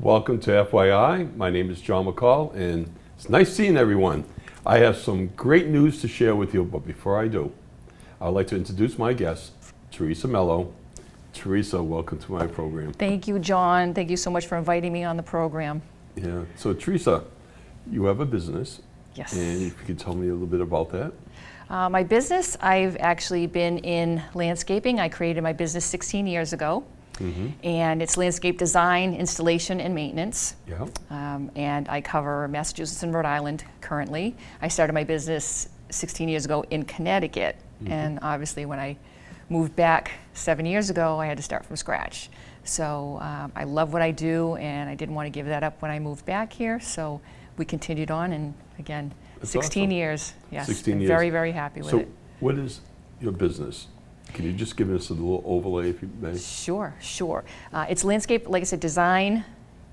Welcome to FYI. My name is John McCaul, and it's nice seeing everyone. I have some great news to share with you, but before I do, I'd like to introduce my guest, Teresa Mello. Teresa, welcome to my program. Thank you, John. Thank you so much for inviting me on the program. Yeah, so Teresa, you have a business. Yes. And if you could tell me a little bit about that. My business, I've actually been in landscaping. I created my business 16 years ago. And it's landscape design, installation, and maintenance. Yeah. And I cover Massachusetts and Rhode Island currently. I started my business 16 years ago in Connecticut. And obviously when I moved back 7 years ago, I had to start from scratch. So I love what I do, and I didn't want to give that up when I moved back here. So we continued on, and again, That's 16 awesome. years. Yes, 16 years. Very, very happy with it. So what is your business? Can you just give us a little overlay, if you may? Sure. It's landscape, like I said, design,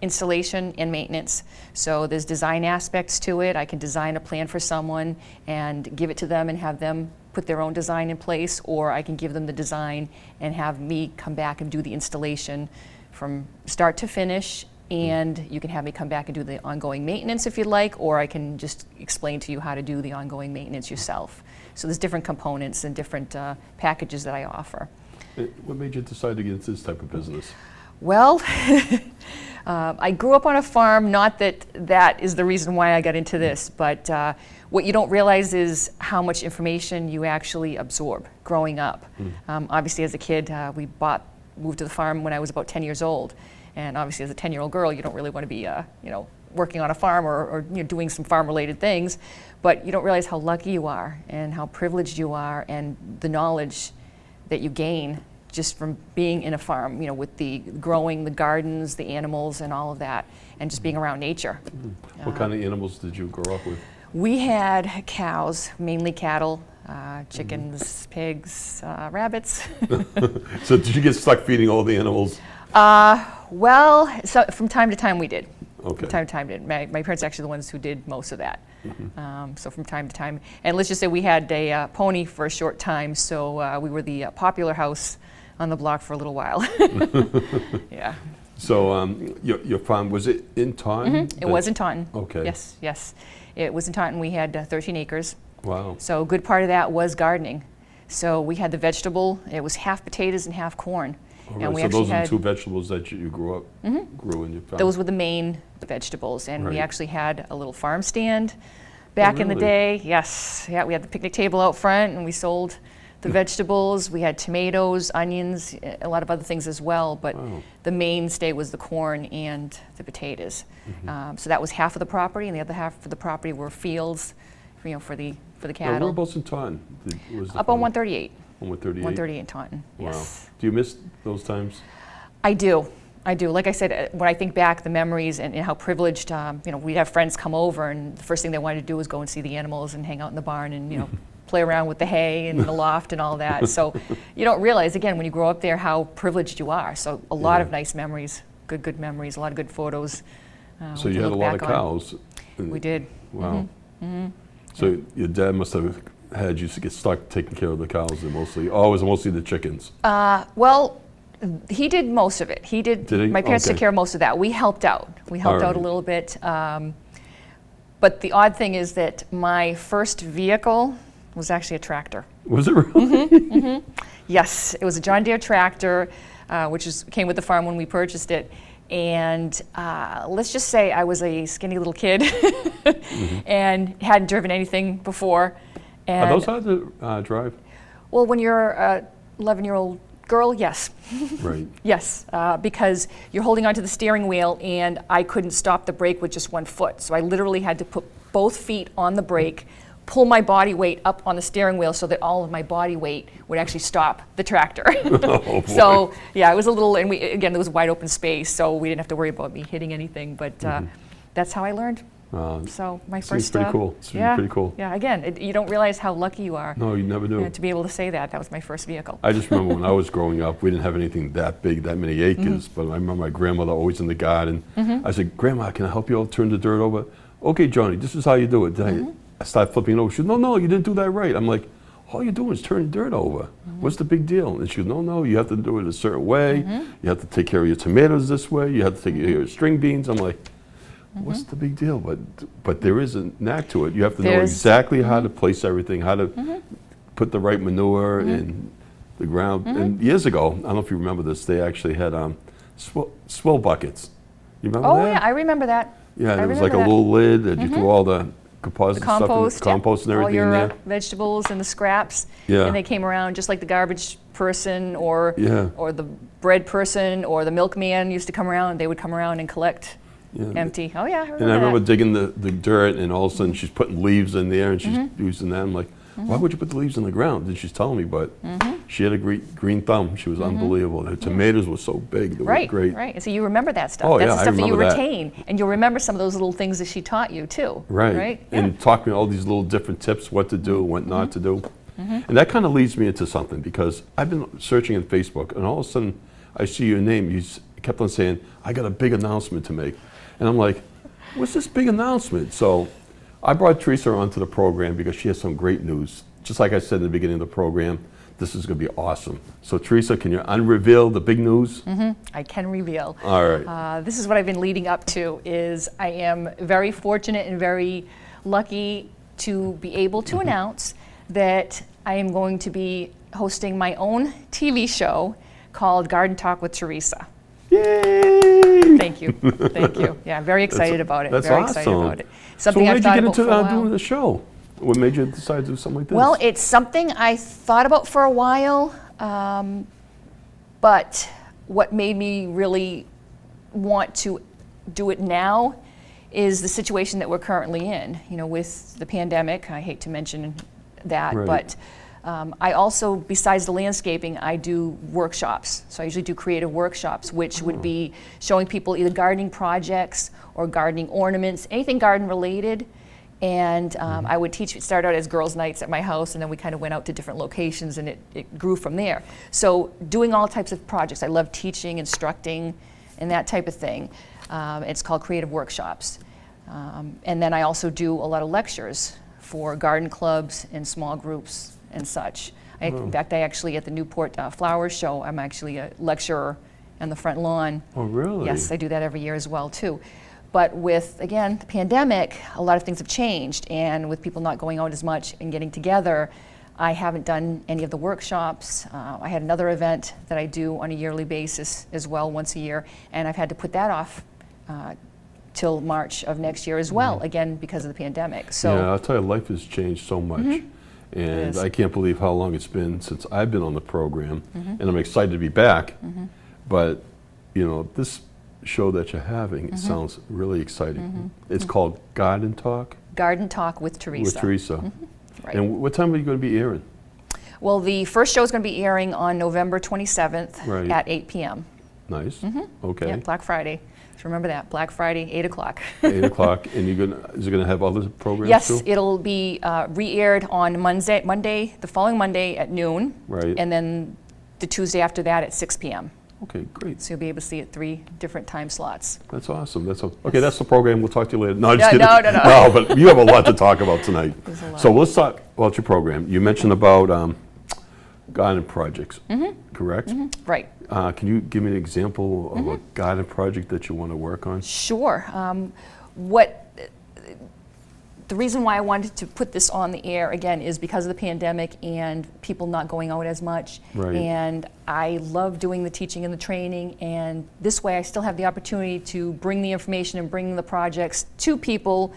installation, and maintenance. So there's design aspects to it. I can design a plan for someone and give it to them and have them put their own design in place, or I can give them the design and have me come back and do the installation from start to finish. And you can have me come back and do the ongoing maintenance if you'd like, or I can just explain to you how to do the ongoing maintenance yourself. So there's different components and different packages that I offer. What made you decide to get into this type of business? Well, I grew up on a farm, not that that is the reason why I got into this, but what you don't realize is how much information you actually absorb growing up. Obviously as a kid, moved to the farm when I was about 10 years old. And obviously as a 10-year-old girl, you don't really want to be working on a farm or doing some farm-related things, but you don't realize how lucky you are and how privileged you are and the knowledge that you gain just from being in a farm, with the growing, the gardens, the animals, and all of that, and just being around nature. What kind of animals did you grow up with? We had cows, mainly cattle, chickens, pigs, rabbits. So did you get stuck feeding all the animals? Well, so from time to time we did. Okay. From time to time did. My parents are actually the ones who did most of that. So from time to time. And let's just say we had a pony for a short time, so we were the popular house on the block for a little while. Yeah. So your farm, was it in Taunton? It was in Taunton. Okay. Yes. It was in Taunton. We had 13 acres. Wow. So a good part of that was gardening. So we had the vegetable. It was half potatoes and half corn. All And we right, so those actually are the two vegetables that you grew in your farm? Those were the main vegetables, and we Right. actually had a little farm stand back in the really? day. Yes, yeah, we had the picnic table out front, and we sold the vegetables. We had tomatoes, onions, a lot of other things as well, but Wow. the mainstay was the corn and the potatoes. So that was half of the property, and the other half of the property were fields, for the Now, cattle. whereabouts in Taunton? Was the Up on farm? 138. On 138? 138 in Taunton. Wow. Yes. Do you miss those times? I do. Like I said, when I think back, the memories and how privileged, we'd have friends come over, and the first thing they wanted to do was go and see the animals and hang out in the barn and, play around with the hay and the loft and all that. So you don't realize, again, when you grow up there, how privileged you are. So a lot of nice memories, good memories, a lot of good photos. So we you can had a look lot of back on. cows? We did. Wow. So your dad must have had you to get stuck taking care of the cows and mostly, it was mostly the chickens? Well, he did most of it. Did he? My parents took Okay. care of most of that. We helped out. We helped out a right. little bit. But the odd thing is that my first vehicle was actually a tractor. Was it really? Yes, it was a John Deere tractor, which came with the farm when we purchased it. And let's just say I was a skinny little kid and hadn't driven anything before. And Are those hard to drive? well, when you're an 11-year-old girl, yes. Right. Yes, because you're holding onto the steering wheel, and I couldn't stop the brake with just one foot. So I literally had to put both feet on the brake, pull my body weight up on the steering wheel so that all of my body weight would actually stop the tractor. Oh, boy. So yeah, it was a little, and again, there was wide open space, so we didn't have to worry about me hitting anything, but that's how I learned. So my Seems first, pretty cool. Seems pretty cool. Yeah, again, you don't realize how lucky you are No, you never knew. to be able to say that. That was my first vehicle. I just remember when I was growing up, we didn't have anything that big, that many acres, but I remember my grandmother always in the garden. I said, Grandma, can I help you all turn the dirt over? Okay, Johnny, this is how you do it. I started flipping it over. She said, no, you didn't do that right. I'm like, all you're doing is turning dirt over. What's the big deal? And she goes, no, you have to do it a certain way. You have to take care of your tomatoes this way. You have to take care of your string beans. I'm like, what's the big deal? But there is a knack to it. You have to know exactly how to place everything, how to put the right manure in the ground. And years ago, I don't know if you remember this, they actually had swill buckets. You remember that? Oh yeah, I remember that. Yeah, there was like a little lid that you threw all the composite Compost, stuff, compost and everything all your in there. vegetables and the scraps. Yeah. And they came around just like the garbage person or Yeah. the bread person or the milkman used to come around. They would come around and collect empty. Oh yeah, I remember And I remember that. digging the dirt, and all of a sudden she's putting leaves in there, and she's using that. I'm like, why would you put the leaves in the ground? And she's telling me, but she had a green thumb. She was unbelievable. Her tomatoes were so big. They were great. Right. And so you remember that stuff. Oh, That's yeah, the I stuff that you remember that. retain. And you'll remember some of those little things that she taught you too. Right. Yeah. And taught me all these little different tips, what to do and what not to do. And that kind of leads me into something, because I've been searching on Facebook, and all of a sudden I see your name. You kept on saying, I got a big announcement to make. And I'm like, what's this big announcement? So I brought Teresa onto the program because she has some great news. Just like I said in the beginning of the program, this is going to be awesome. So Teresa, can you unreveal the big news? I can reveal. All right. This is what I've been leading up to. Is I am very fortunate and very lucky to be able to announce that I am going to be hosting my own TV show called Garden Talk with Teresa. Yay! Thank you. Thank you. Yeah, I'm very excited about it. That's very awesome. excited about it. So Something why I've did you thought get about into for a while. doing the show? What made you decide to do something like this? Well, it's something I thought about for a while, but what made me really want to do it now is the situation that we're currently in. You know, with the pandemic, I hate to mention that, Right. but I also, besides the landscaping, I do workshops. So I usually do creative workshops, which would be showing people either gardening projects or gardening ornaments, anything garden related. And I would teach, start out as girls' nights at my house, and then we kind of went out to different locations, and it grew from there. So doing all types of projects. I love teaching, instructing, and that type of thing. It's called creative workshops. And then I also do a lot of lectures for garden clubs and small groups and such. In fact, I actually, at the Newport Flowers Show, I'm actually a lecturer on the front lawn. Oh, really? Yes, I do that every year as well, too. But with, again, the pandemic, a lot of things have changed, and with people not going out as much and getting together, I haven't done any of the workshops. I had another event that I do on a yearly basis as well, once a year, and I've had to put that off till March of next year as well, again, because of the pandemic. So, yeah, I'll tell you, life has changed so much. And is. I can't believe how long it's been since I've been on the program. And I'm excited to be back. But, you know, this show that you're having, it sounds really exciting. It's called Garden Talk Garden Talk with Teresa. with Teresa. Right. And what time are you going to be airing? Well, the first show is going to be airing on November 27th Right. at 8 p.m. Nice. Okay. Yeah, Black Friday. So remember that, Black Friday, 8 o'clock. 8 o'clock. And is it going to have other programs Yes, too? it'll be re-aired on Monday, the following Monday at noon. Right. And then the Tuesday after that at 6 p.m. Okay, great. So you'll be able to see it 3 different time slots. That's awesome. Okay, that's the program. We'll talk to you later. No, I'm just No, kidding. no. No, but you have a lot to talk about tonight. There's a lot. So let's talk about your program. You mentioned about garden projects, correct? Right. Can you give me an example of a garden project that you want to work on? Sure. The reason why I wanted to put this on the air again is because of the pandemic and people not going out as much. Right. And I love doing the teaching and the training, and this way I still have the opportunity to bring the information and bring the projects to people,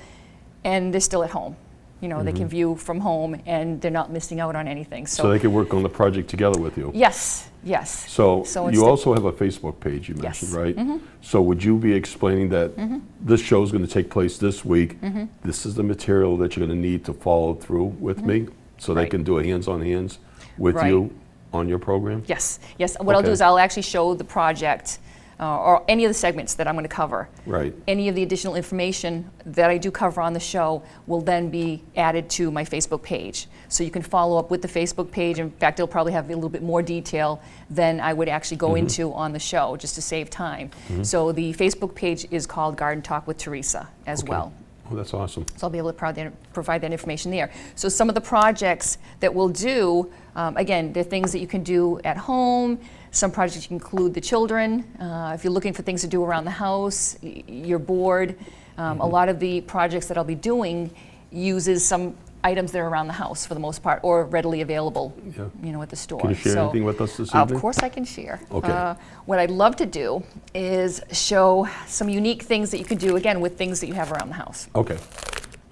and they're still at home. You know, they can view from home and they're not missing out on anything. So they can work on the project together with you. Yes, yes. So So you instead- also have a Facebook page you mentioned, Yes. right? So would you be explaining that this show is going to take place this week? This is the material that you're going to need to follow through with me, so they Right. can do a hands-on-hands with Right. you on your program? Yes, yes. What I'll do Okay. is I'll actually show the project or any of the segments that I'm going to cover. Right. Any of the additional information that I do cover on the show will then be added to my Facebook page. So you can follow up with the Facebook page. In fact, it'll probably have a little bit more detail than I would actually go into on the show, just to save time. So the Facebook page is called Garden Talk with Teresa as well. Oh, that's awesome. So I'll be able to provide that information there. So some of the projects that we'll do, again, they're things that you can do at home. Some projects you can include the children. If you're looking for things to do around the house, you're bored. A lot of the projects that I'll be doing uses some items that are around the house for the most part, or readily available, at the store. Can you share anything with us this evening? Of course I can share. Okay. What I'd love to do is show some unique things that you can do, again, with things that you have around the house. Okay.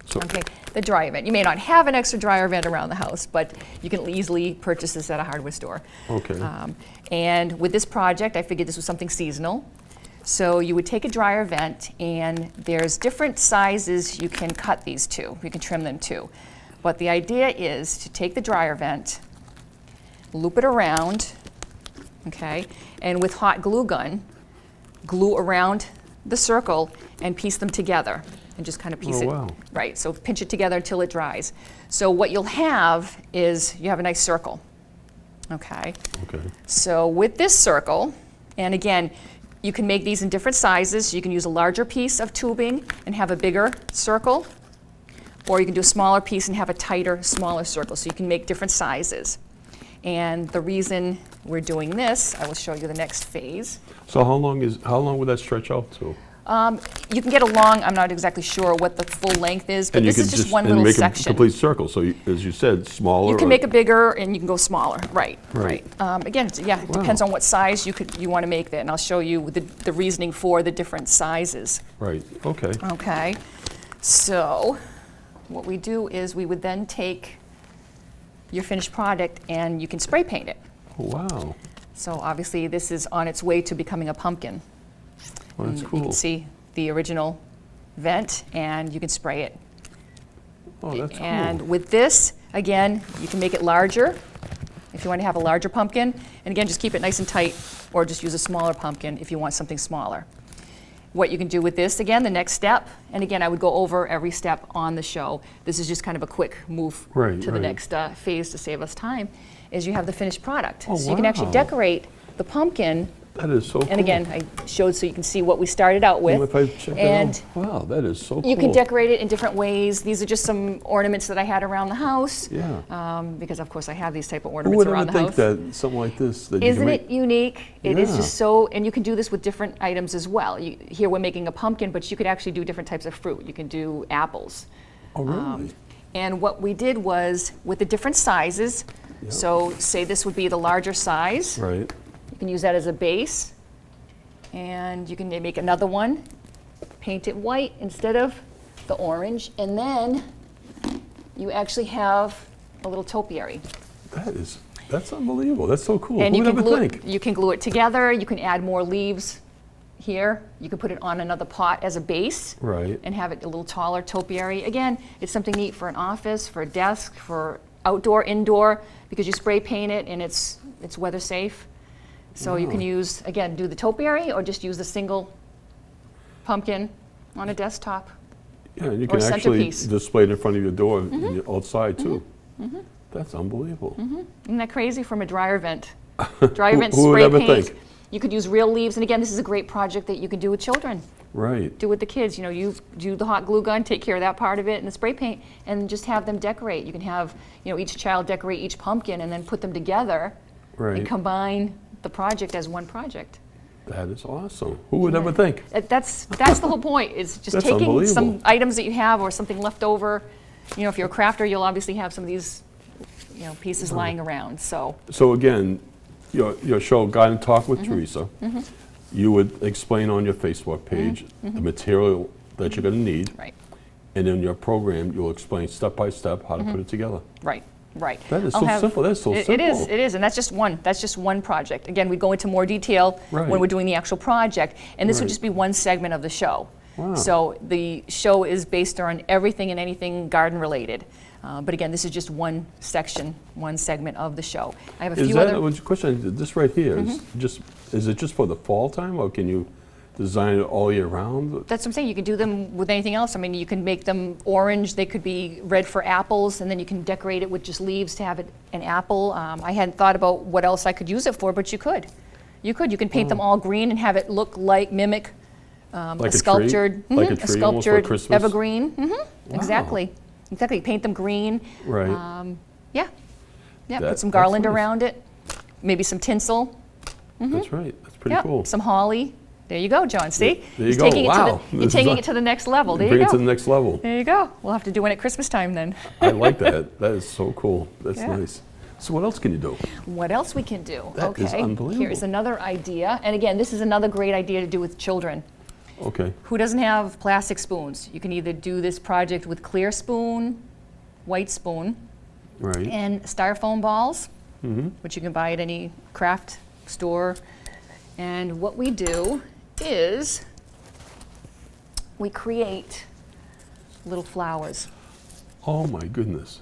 So, Okay, the dryer vent. You may not have an extra dryer vent around the house, but you can easily purchase this at a hardware store. okay. And with this project, I figured this was something seasonal. So you would take a dryer vent, and there's different sizes you can cut these to. You can trim them to. But the idea is to take the dryer vent, loop it around, okay, and with hot glue gun, glue around the circle and piece them together, and just kind of piece Oh, it. wow. Right, so pinch it together until it dries. So what you'll have is you have a nice circle, okay? Okay. So with this circle, and again, you can make these in different sizes. You can use a larger piece of tubing and have a bigger circle, or you can do a smaller piece and have a tighter, smaller circle. So you can make different sizes. And the reason we're doing this, I will show you the next phase. So how long would that stretch out to? You can get along, I'm not exactly sure what the full length is, but And you this could is just one little make section. a complete circle. So as you said, smaller. You can or- make it bigger and you can go smaller, right, Right. right. Again, it depends on what size you want to make that, and I'll show you the reasoning for the different sizes. Right. Okay. Okay, so what we do is we would then take your finished product and you can spray paint it. Oh, wow. So obviously this is on its way to becoming a pumpkin. Oh, that's And cool. You can see the original vent and you can spray it. Oh, that's And cool. with this, again, you can make it larger if you want to have a larger pumpkin. And again, just keep it nice and tight, or just use a smaller pumpkin if you want something smaller. What you can do with this, again, the next step, and again, I would go over every step on the show. This is just kind of a quick move Right, to the right. next phase to save us time, is you have the finished product. Oh, so you can actually wow. decorate the pumpkin. That is so cool. And again, I showed so you can see what we started out with. If I check that and out. Wow, that is so cool. you can decorate it in different ways. These are just some ornaments that I had around the house. Yeah. Because of course I have these type of Who ornaments would around ever the think house. that something like this that you Isn't can it unique? It is Yeah. just so, and you can do this with different items as well. Here we're making a pumpkin, but you could actually do different types of fruit. You can do apples. Oh, really? And what we did was, with the different sizes, Yep. so say this would be the larger size. Right. You can use that as a base. And you can make another one, paint it white instead of the orange, and then you actually have a little topiary. That's unbelievable. That's so cool. And Who you would can, ever glue, think? you can glue it together, you can add more leaves here, you can put it on another pot as a base Right. and have it a little taller topiary. Again, it's something neat for an office, for a desk, for outdoor, indoor, because you spray paint it and it's weather safe. So you can use, again, do the topiary or just use the single pumpkin on a desktop. Yeah, and you or can actually centerpiece. display it in front of your door outside too. That's unbelievable. Isn't that crazy from a dryer vent? Dryer vent Who would spray ever paint. think? You could use real leaves, and again, this is a great project that you can do with children. Right. Do with the kids. You do the hot glue gun, take care of that part of it, and the spray paint, and just have them decorate. You can have each child decorate each pumpkin, and then put them together Right. and combine the project as one project. That is awesome. Who would ever think? That's the whole point. Is just That's taking some unbelievable. items that you have or something left over. If you're a crafter, you'll obviously have some of these pieces lying around. So So again, your show, Guide and Talk with Mm-hmm. Teresa, you would explain on your Facebook page the material that you're going to need, right, and in your program, you'll explain step by step how to put it together. right. Right. That is I'll so simple. That's so It is, simple. it is, and that's just one. That's just one project. Again, we go into more detail Right. when we're doing the actual project, and this would Right. just be one segment of the show. Wow. So the show is based on everything and anything garden related. But again, this is just one section, one segment of the show. I have a Is few that other. a question? This right here is it just for the fall time, or can you design it all year round? That's what I'm saying. You can do them with anything else. I mean, you can make them orange. They could be red for apples, and then you can decorate it with just leaves to have it an apple. I hadn't thought about what else I could use it for, but you could. You can paint them all green and have it look like, mimic Like a sculptured, Like a a tree, almost for sculptured Christmas? evergreen. Exactly. Exactly. Paint them green. Right. Yeah. Yeah. That- Put some that's garland nice. around it. Maybe some tinsel. That's right. That's pretty Yeah. cool. Some holly. There you go, John. See? There you He's go. taking it to Wow. the, you're taking it to the next level. There you Bring it to go. the next level. There you go. We'll have to do one at Christmas time then. I like that. That is so cool. That's Yeah. nice. So what else can you do? What else we can do? That is unbelievable. Here's another idea. And again, this is another great idea to do with children. Okay. Who doesn't have plastic spoons? You can either do this project with clear spoon, white spoon, Right. and styrofoam balls, which you can buy at any craft store. And what we do is we create little flowers. Oh my goodness.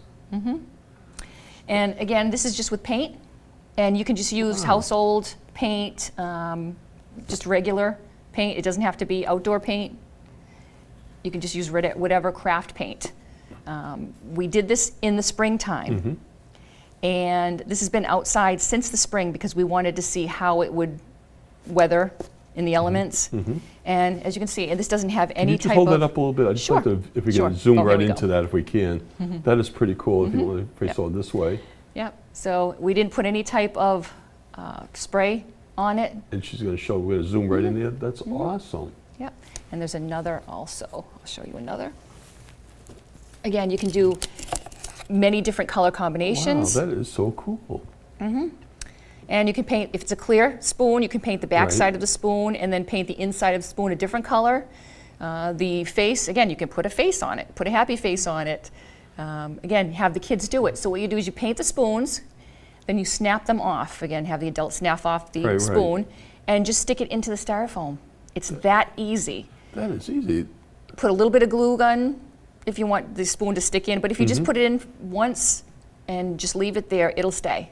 And again, this is just with paint, and you can just use household paint, just regular paint. It doesn't have to be outdoor paint. You can just use whatever craft paint. We did this in the springtime, and this has been outside since the spring because we wanted to see how it would weather in the elements. And as you can see, and this doesn't have Can any you just type hold of... that up a little bit? I'd just Sure. like to, if we Sure. can zoom Oh, here right we go. into that if we can. That is pretty cool if you want to face all this way. Yep. So we didn't put any type of spray on it. And she's going to show, we're going to zoom right in there. That's awesome. Yep. And there's another also. I'll show you another. Again, you can do many different color Wow, combinations. that is so cool. And you can paint, if it's a clear spoon, you can paint the back Right. side of the spoon and then paint the inside of the spoon a different color. The face, again, you can put a face on it, put a happy face on it. Again, have the kids do it. So what you do is you paint the spoons, then you snap them off. Again, have the adult snap off the Right. spoon and just stick it into the styrofoam. It's that easy. That is easy. Put a little bit of glue gun if you want the spoon to stick in, but if you just put it in once and just leave it there, it'll stay.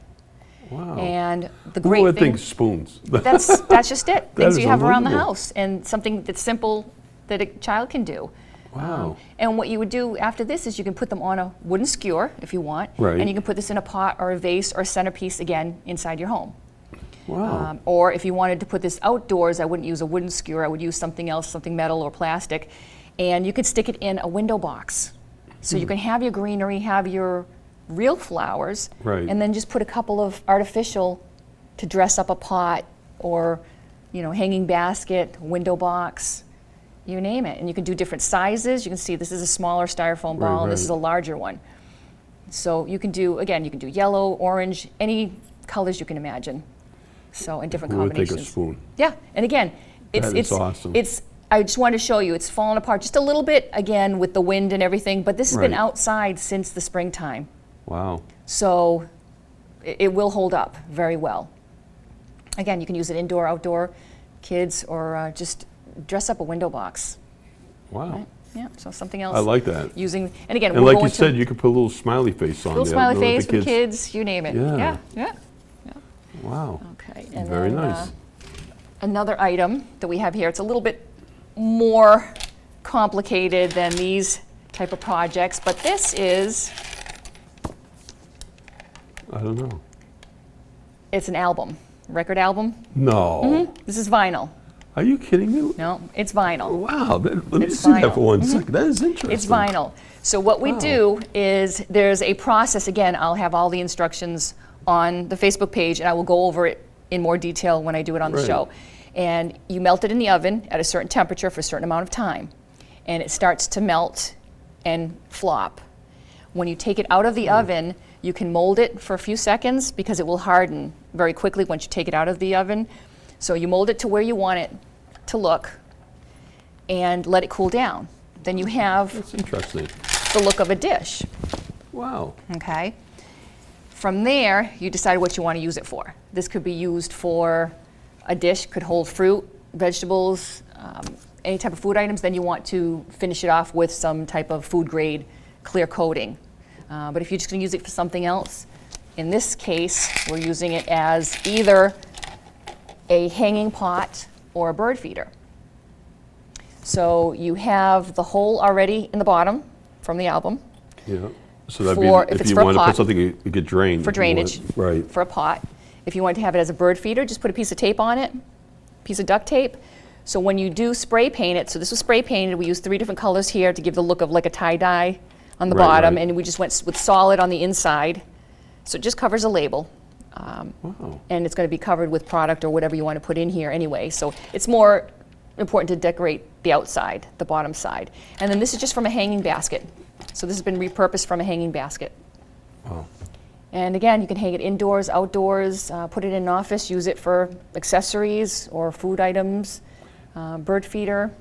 Wow. And the Who great would thing, think spoons? that's just it. Things is you have around the unbelievable. house and something that's simple that a child can do. Wow. And what you would do after this is you can put them on a wooden skewer if you want, Right. and you can put this in a pot or a vase or a centerpiece again inside your home. Wow. Or if you wanted to put this outdoors, I wouldn't use a wooden skewer, I would use something else, something metal or plastic, and you could stick it in a window box. So you can have your greenery, have your real flowers, Right. and then just put a couple of artificial to dress up a pot or, hanging basket, window box, you name it. And you can do different sizes. You can see this is a smaller styrofoam ball, Right, and this is a larger one. So you can do, again, you can do yellow, orange, any colors you can imagine. So, in different Who would think combinations. a spoon? Yeah, and again, That is awesome. I just wanted to show you, it's fallen apart just a little bit, again, with the wind and everything, but this has been Right. outside since the springtime. Wow. So it will hold up very well. Again, you can use it indoor, outdoor, kids, or just dress up a window box. Wow. Right? Yeah, so something else. I like that. Using, and again, And we're like going you said, you could put a little smiley face on little there. smiley let the face for kids, you name it. Yeah. Yeah. Wow. Okay. And Very then, nice. Another item that we have here, it's a little bit more complicated than these type of projects, but this is, I don't know. it's an album, record album. No. This is vinyl. Are you kidding me? No, it's vinyl. Wow. Let me It's see that vinyl. for 1 second. That is interesting. It's vinyl. So what we Wow. do is there's a process, again, I'll have all the instructions on the Facebook page and I will go over it in more detail when I do it on the Right. show. And you melt it in the oven at a certain temperature for a certain amount of time. And it starts to melt and flop. When you take it out of the oven, you can mold it for a few seconds because it will harden very quickly once you take it out of the oven. So you mold it to where you want it to look and let it cool down. Then you have That's interesting. the look of a dish, Wow. okay? From there, you decide what you want to use it for. This could be used for a dish, could hold fruit, vegetables, any type of food items. Then you want to finish it off with some type of food grade clear coating. But if you're just going to use it for something else, in this case, we're using it as either a hanging pot or a bird feeder. So you have the hole already in the bottom from the album Yeah. So that'd For- be if if it's you for a wanted to pot. put something you could drain. for if you want- drainage. Right. For a pot. If you want to have it as a bird feeder, just put a piece of tape on it, piece of duct tape, So when you do spray paint it, so this was spray painted, we used 3 different colors here to give the look of like a tie-dye on the Right, bottom, right. and we just went with solid on the inside. So it just covers a label. Wow. And it's going to be covered with product or whatever you want to put in here anyway. So it's more important to decorate the outside, the bottom side. And then this is just from a hanging basket. So this has been repurposed from a hanging basket. Wow. And again, you can hang it indoors, outdoors, put it in an office, use it for accessories or food items, bird feeder,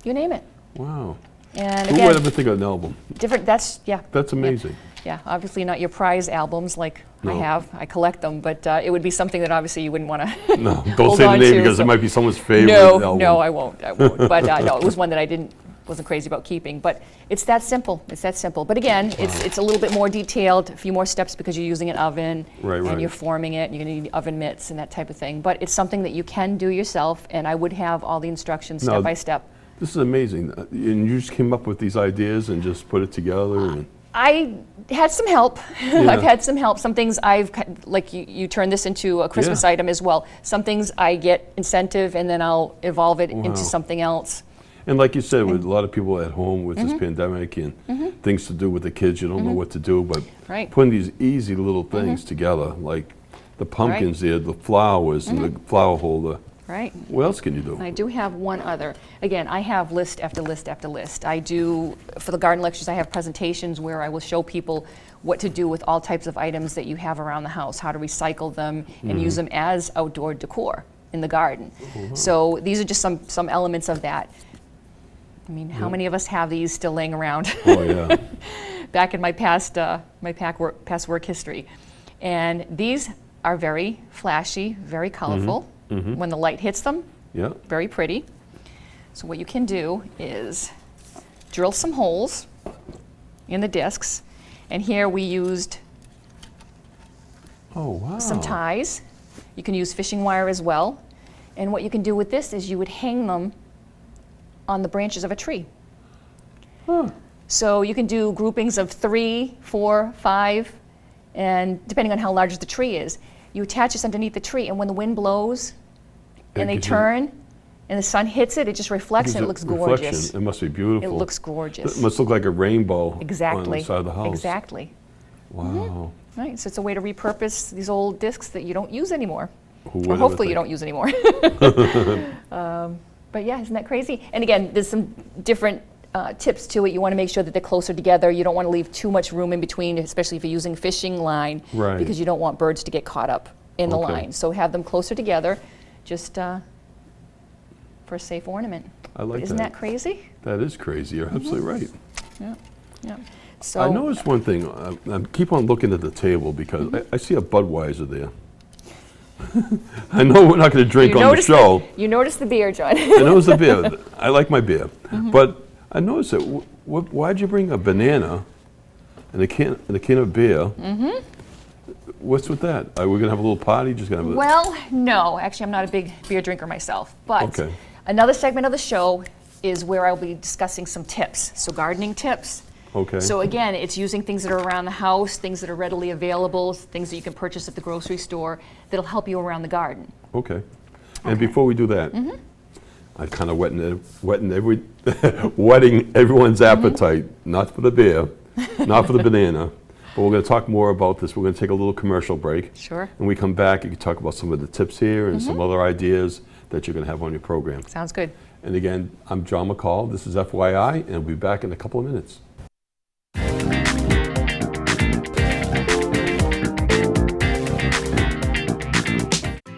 you name it. Wow. And Who would again, ever think of an album? different, that's, yeah. That's yeah. amazing. Yeah, obviously not your prize albums like I No. have. I collect them, but it would be something that obviously you wouldn't want to No, don't hold say the on name to, because so- it might be someone's favorite No, album. no, I won't. But no, it was one that I wasn't crazy about keeping. But it's that simple. It's that simple. But again, it's a little bit more detailed, a few more steps because you're using an oven Right, and right. you're forming it. And you're going to need oven mitts and that type of thing. But it's something that you can do yourself, and I would have all the instructions Now, step by step. This is amazing. And you just came up with these ideas and just put it together. And I had some help. Yeah. I've had some help. Some things like you turn this into a Christmas Yeah. item as well. Some things I get incentive and then I'll evolve it Wow. into something else. And like you said, with a lot of people at home with this pandemic and things to do with the kids, you don't know what to do. But Right. putting these easy little things together, like the pumpkins there, the flowers, and the flower holder. Right. What else can you do? I do have one other. Again, I have list after list after list. I do, for the garden lectures, I have presentations where I will show people what to do with all types of items that you have around the house, how to recycle them and use them as outdoor decor in the garden. So these are just some elements of that. I mean, how many of us have these still laying around? Oh, yeah. Back in my past work history. And these are very flashy, very colorful. When the light hits them, Yeah. very pretty. So what you can do is drill some holes in the discs. And here we used Oh, wow. some ties. You can use fishing wire as well. And what you can do with this is you would hang them on the branches of a tree. Huh. So you can do groupings of 3, 4, 5, and depending on how large the tree is, you attach this underneath the tree, and when the wind blows and they gives you- turn and the sun hits it, it just reflects Gives and it a looks reflection. gorgeous. It must be beautiful. It looks gorgeous. It must look like a rainbow Exactly. on the side of the house. Exactly. Wow. Right. So it's a way to repurpose these old discs that you don't use anymore. Who would Or ever hopefully you think? don't use anymore. But yeah, isn't that crazy? And again, there's some different tips to it. You want to make sure that they're closer together. You don't want to leave too much room in between, especially if you're using fishing line, Right. because you don't want birds to get caught up in the Okay. line. So have them closer together, just for a safe ornament. I like Isn't that. that crazy? That is crazy. You're absolutely right. Yeah. Yeah. So I noticed one thing. I keep on looking at the table because I see a Budweiser there. I know we're not going to drink you on the noticed show. you noticed the beer, John. I know it's a beer. I like my beer. But I noticed that. Why'd you bring a banana and a can of beer? What's with that? Are we going to have a little party? Just going to have a... Well, no. Actually, I'm not a big beer drinker myself. But Okay. another segment of the show is where I'll be discussing some tips. So gardening tips. Okay. So again, it's using things that are around the house, things that are readily available, things that you can purchase at the grocery store that'll help you around the garden. Okay. And before we do that, I kind of whetting everyone's appetite, not for the beer, not for the banana, but we're going to talk more about this. We're going to take a little commercial break. Sure. And we come back, you can talk about some of the tips here and some other ideas that you're going to have on your program. Sounds good. And again, I'm John McCaul. This is FYI, and we'll be back in a couple of minutes.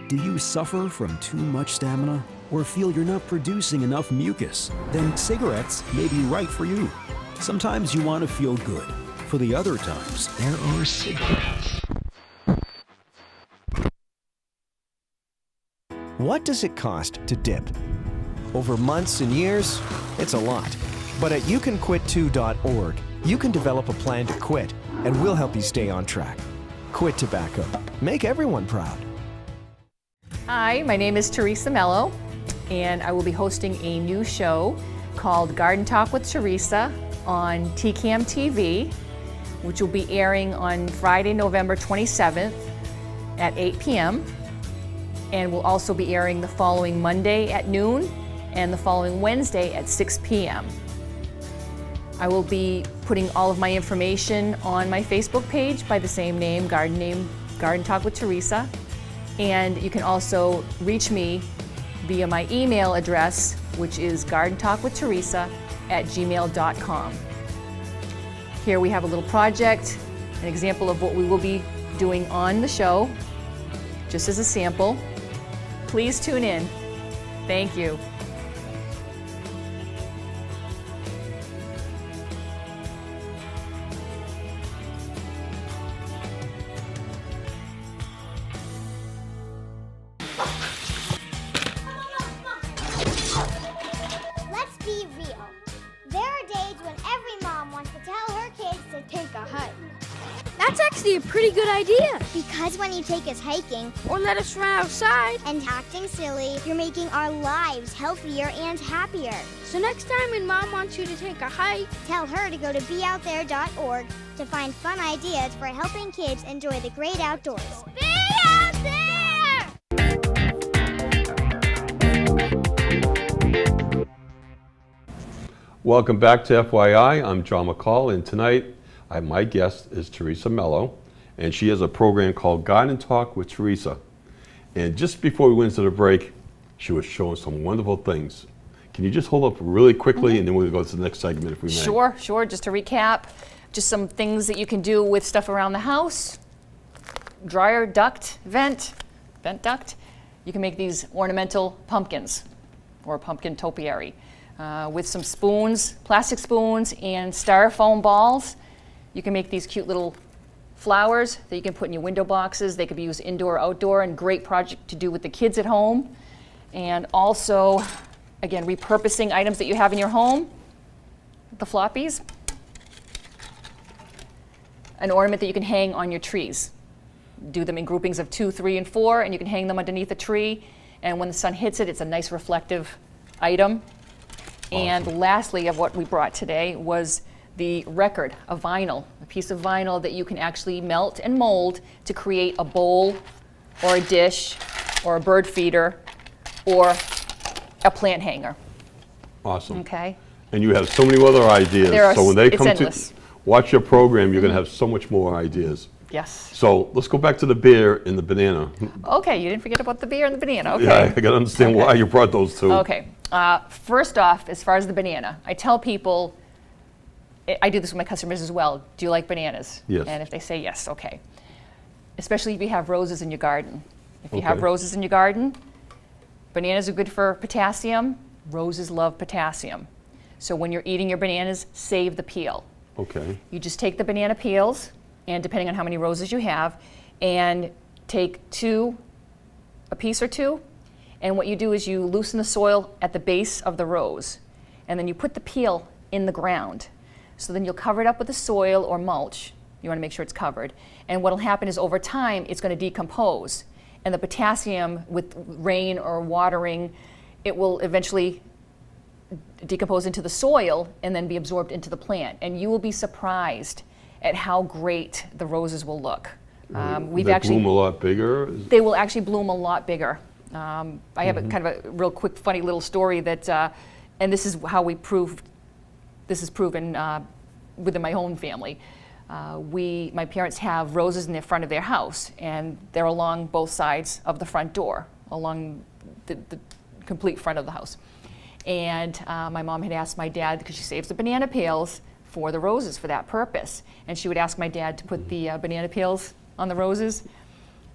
Do you suffer from too much stamina or feel you're not producing enough mucus? Then cigarettes may be right for you. Sometimes you want to feel good. For the other times, there are cigarettes. What does it cost to dip? Over months and years, it's a lot. But at youcanquit2.org, you can develop a plan to quit, and we'll help you stay on track. Quit tobacco. Make everyone proud. Hi, my name is Teresa Mello, and I will be hosting a new show called Garden Talk with Teresa on TCAM TV, which will be airing on Friday, November 27th at 8 p.m. and will also be airing the following Monday at noon and the following Wednesday at 6 p.m. I will be putting all of my information on my Facebook page by the same name, Garden Talk with Teresa. And you can also reach me via my email address, which is gardentalkwithteresa@gmail.com. Here we have a little project, an example of what we will be doing on the show, just as a sample. Please tune in. Thank you. Let's be real. There are days when every mom wants to tell her kids to take a hike. That's actually a pretty good idea. Because when you take us hiking Or let us run outside. and acting silly, you're making our lives healthier and happier. So next time when Mom wants you to take a hike, Tell her to go to beoutthere.org to find fun ideas for helping kids enjoy the great outdoors. be out there! Welcome back to FYI. I'm John McCaul, and tonight my guest is Teresa Mello, and she has a program called Garden Talk with Teresa. And just before we went into the break, she was showing some wonderful things. Can you just hold up really quickly, and then we'll go to the next segment if we may? Sure. Just to recap, just some things that you can do with stuff around the house. Dryer duct, vent duct. You can make these ornamental pumpkins or pumpkin topiary with some spoons, plastic spoons, and styrofoam balls. You can make these cute little flowers that you can put in your window boxes. They could be used indoor or outdoor, and great project to do with the kids at home. And also, again, repurposing items that you have in your home. The floppies. An ornament that you can hang on your trees. Do them in groupings of 2, 3, and 4, and you can hang them underneath a tree. And when the sun hits it, it's a nice reflective item. And lastly, of what we brought today was the record, a vinyl, a piece of vinyl that you can actually melt and mold to create a bowl or a dish or a bird feeder or a plant hanger. Awesome. Okay? And you have so many other ideas. There are So when they it's come endless. to watch your program, you're going to have so much more ideas. Yes. So let's go back to the beer and the banana. Okay, you didn't forget about the beer and the banana. Okay. Yeah, I got to understand why you brought those two. Okay. First off, as far as the banana, I tell people, I do this with my customers as well. Do you like bananas? Yes. And if they say yes, okay. Especially if you have roses in your garden. If you have Okay. roses in your garden, bananas are good for potassium. Roses love potassium. So when you're eating your bananas, save the peel. Okay. You just take the banana peels, and depending on how many roses you have, and take a piece or two, and what you do is you loosen the soil at the base of the rose, and then you put the peel in the ground. So then you'll cover it up with the soil or mulch. You want to make sure it's covered. And what will happen is over time, it's going to decompose. And the potassium with rain or watering, it will eventually decompose into the soil and then be absorbed into the plant. And you will be surprised at how great the roses will look. They bloom a lot bigger? They will actually bloom a lot bigger. I have a kind of a real quick, funny little story that, and this is how this is proven within my own family. My parents have roses in the front of their house, and they're along both sides of the front door, along the complete front of the house. And my mom had asked my dad, because she saves the banana peels for the roses for that purpose, and she would ask my dad to put the banana peels on the roses.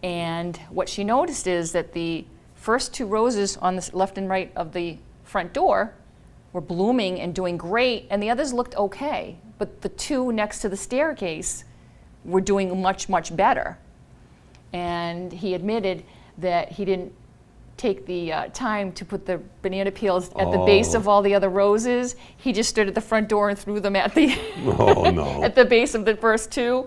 And what she noticed is that the first 2 roses on the left and right of the front door were blooming and doing great, and the others looked okay. But the 2 next to the staircase were doing much, much better. And he admitted that he didn't take the time to put the banana peels at the base of all the other roses. He just stood at the front door and threw them at the Oh, no. at the base of the first 2.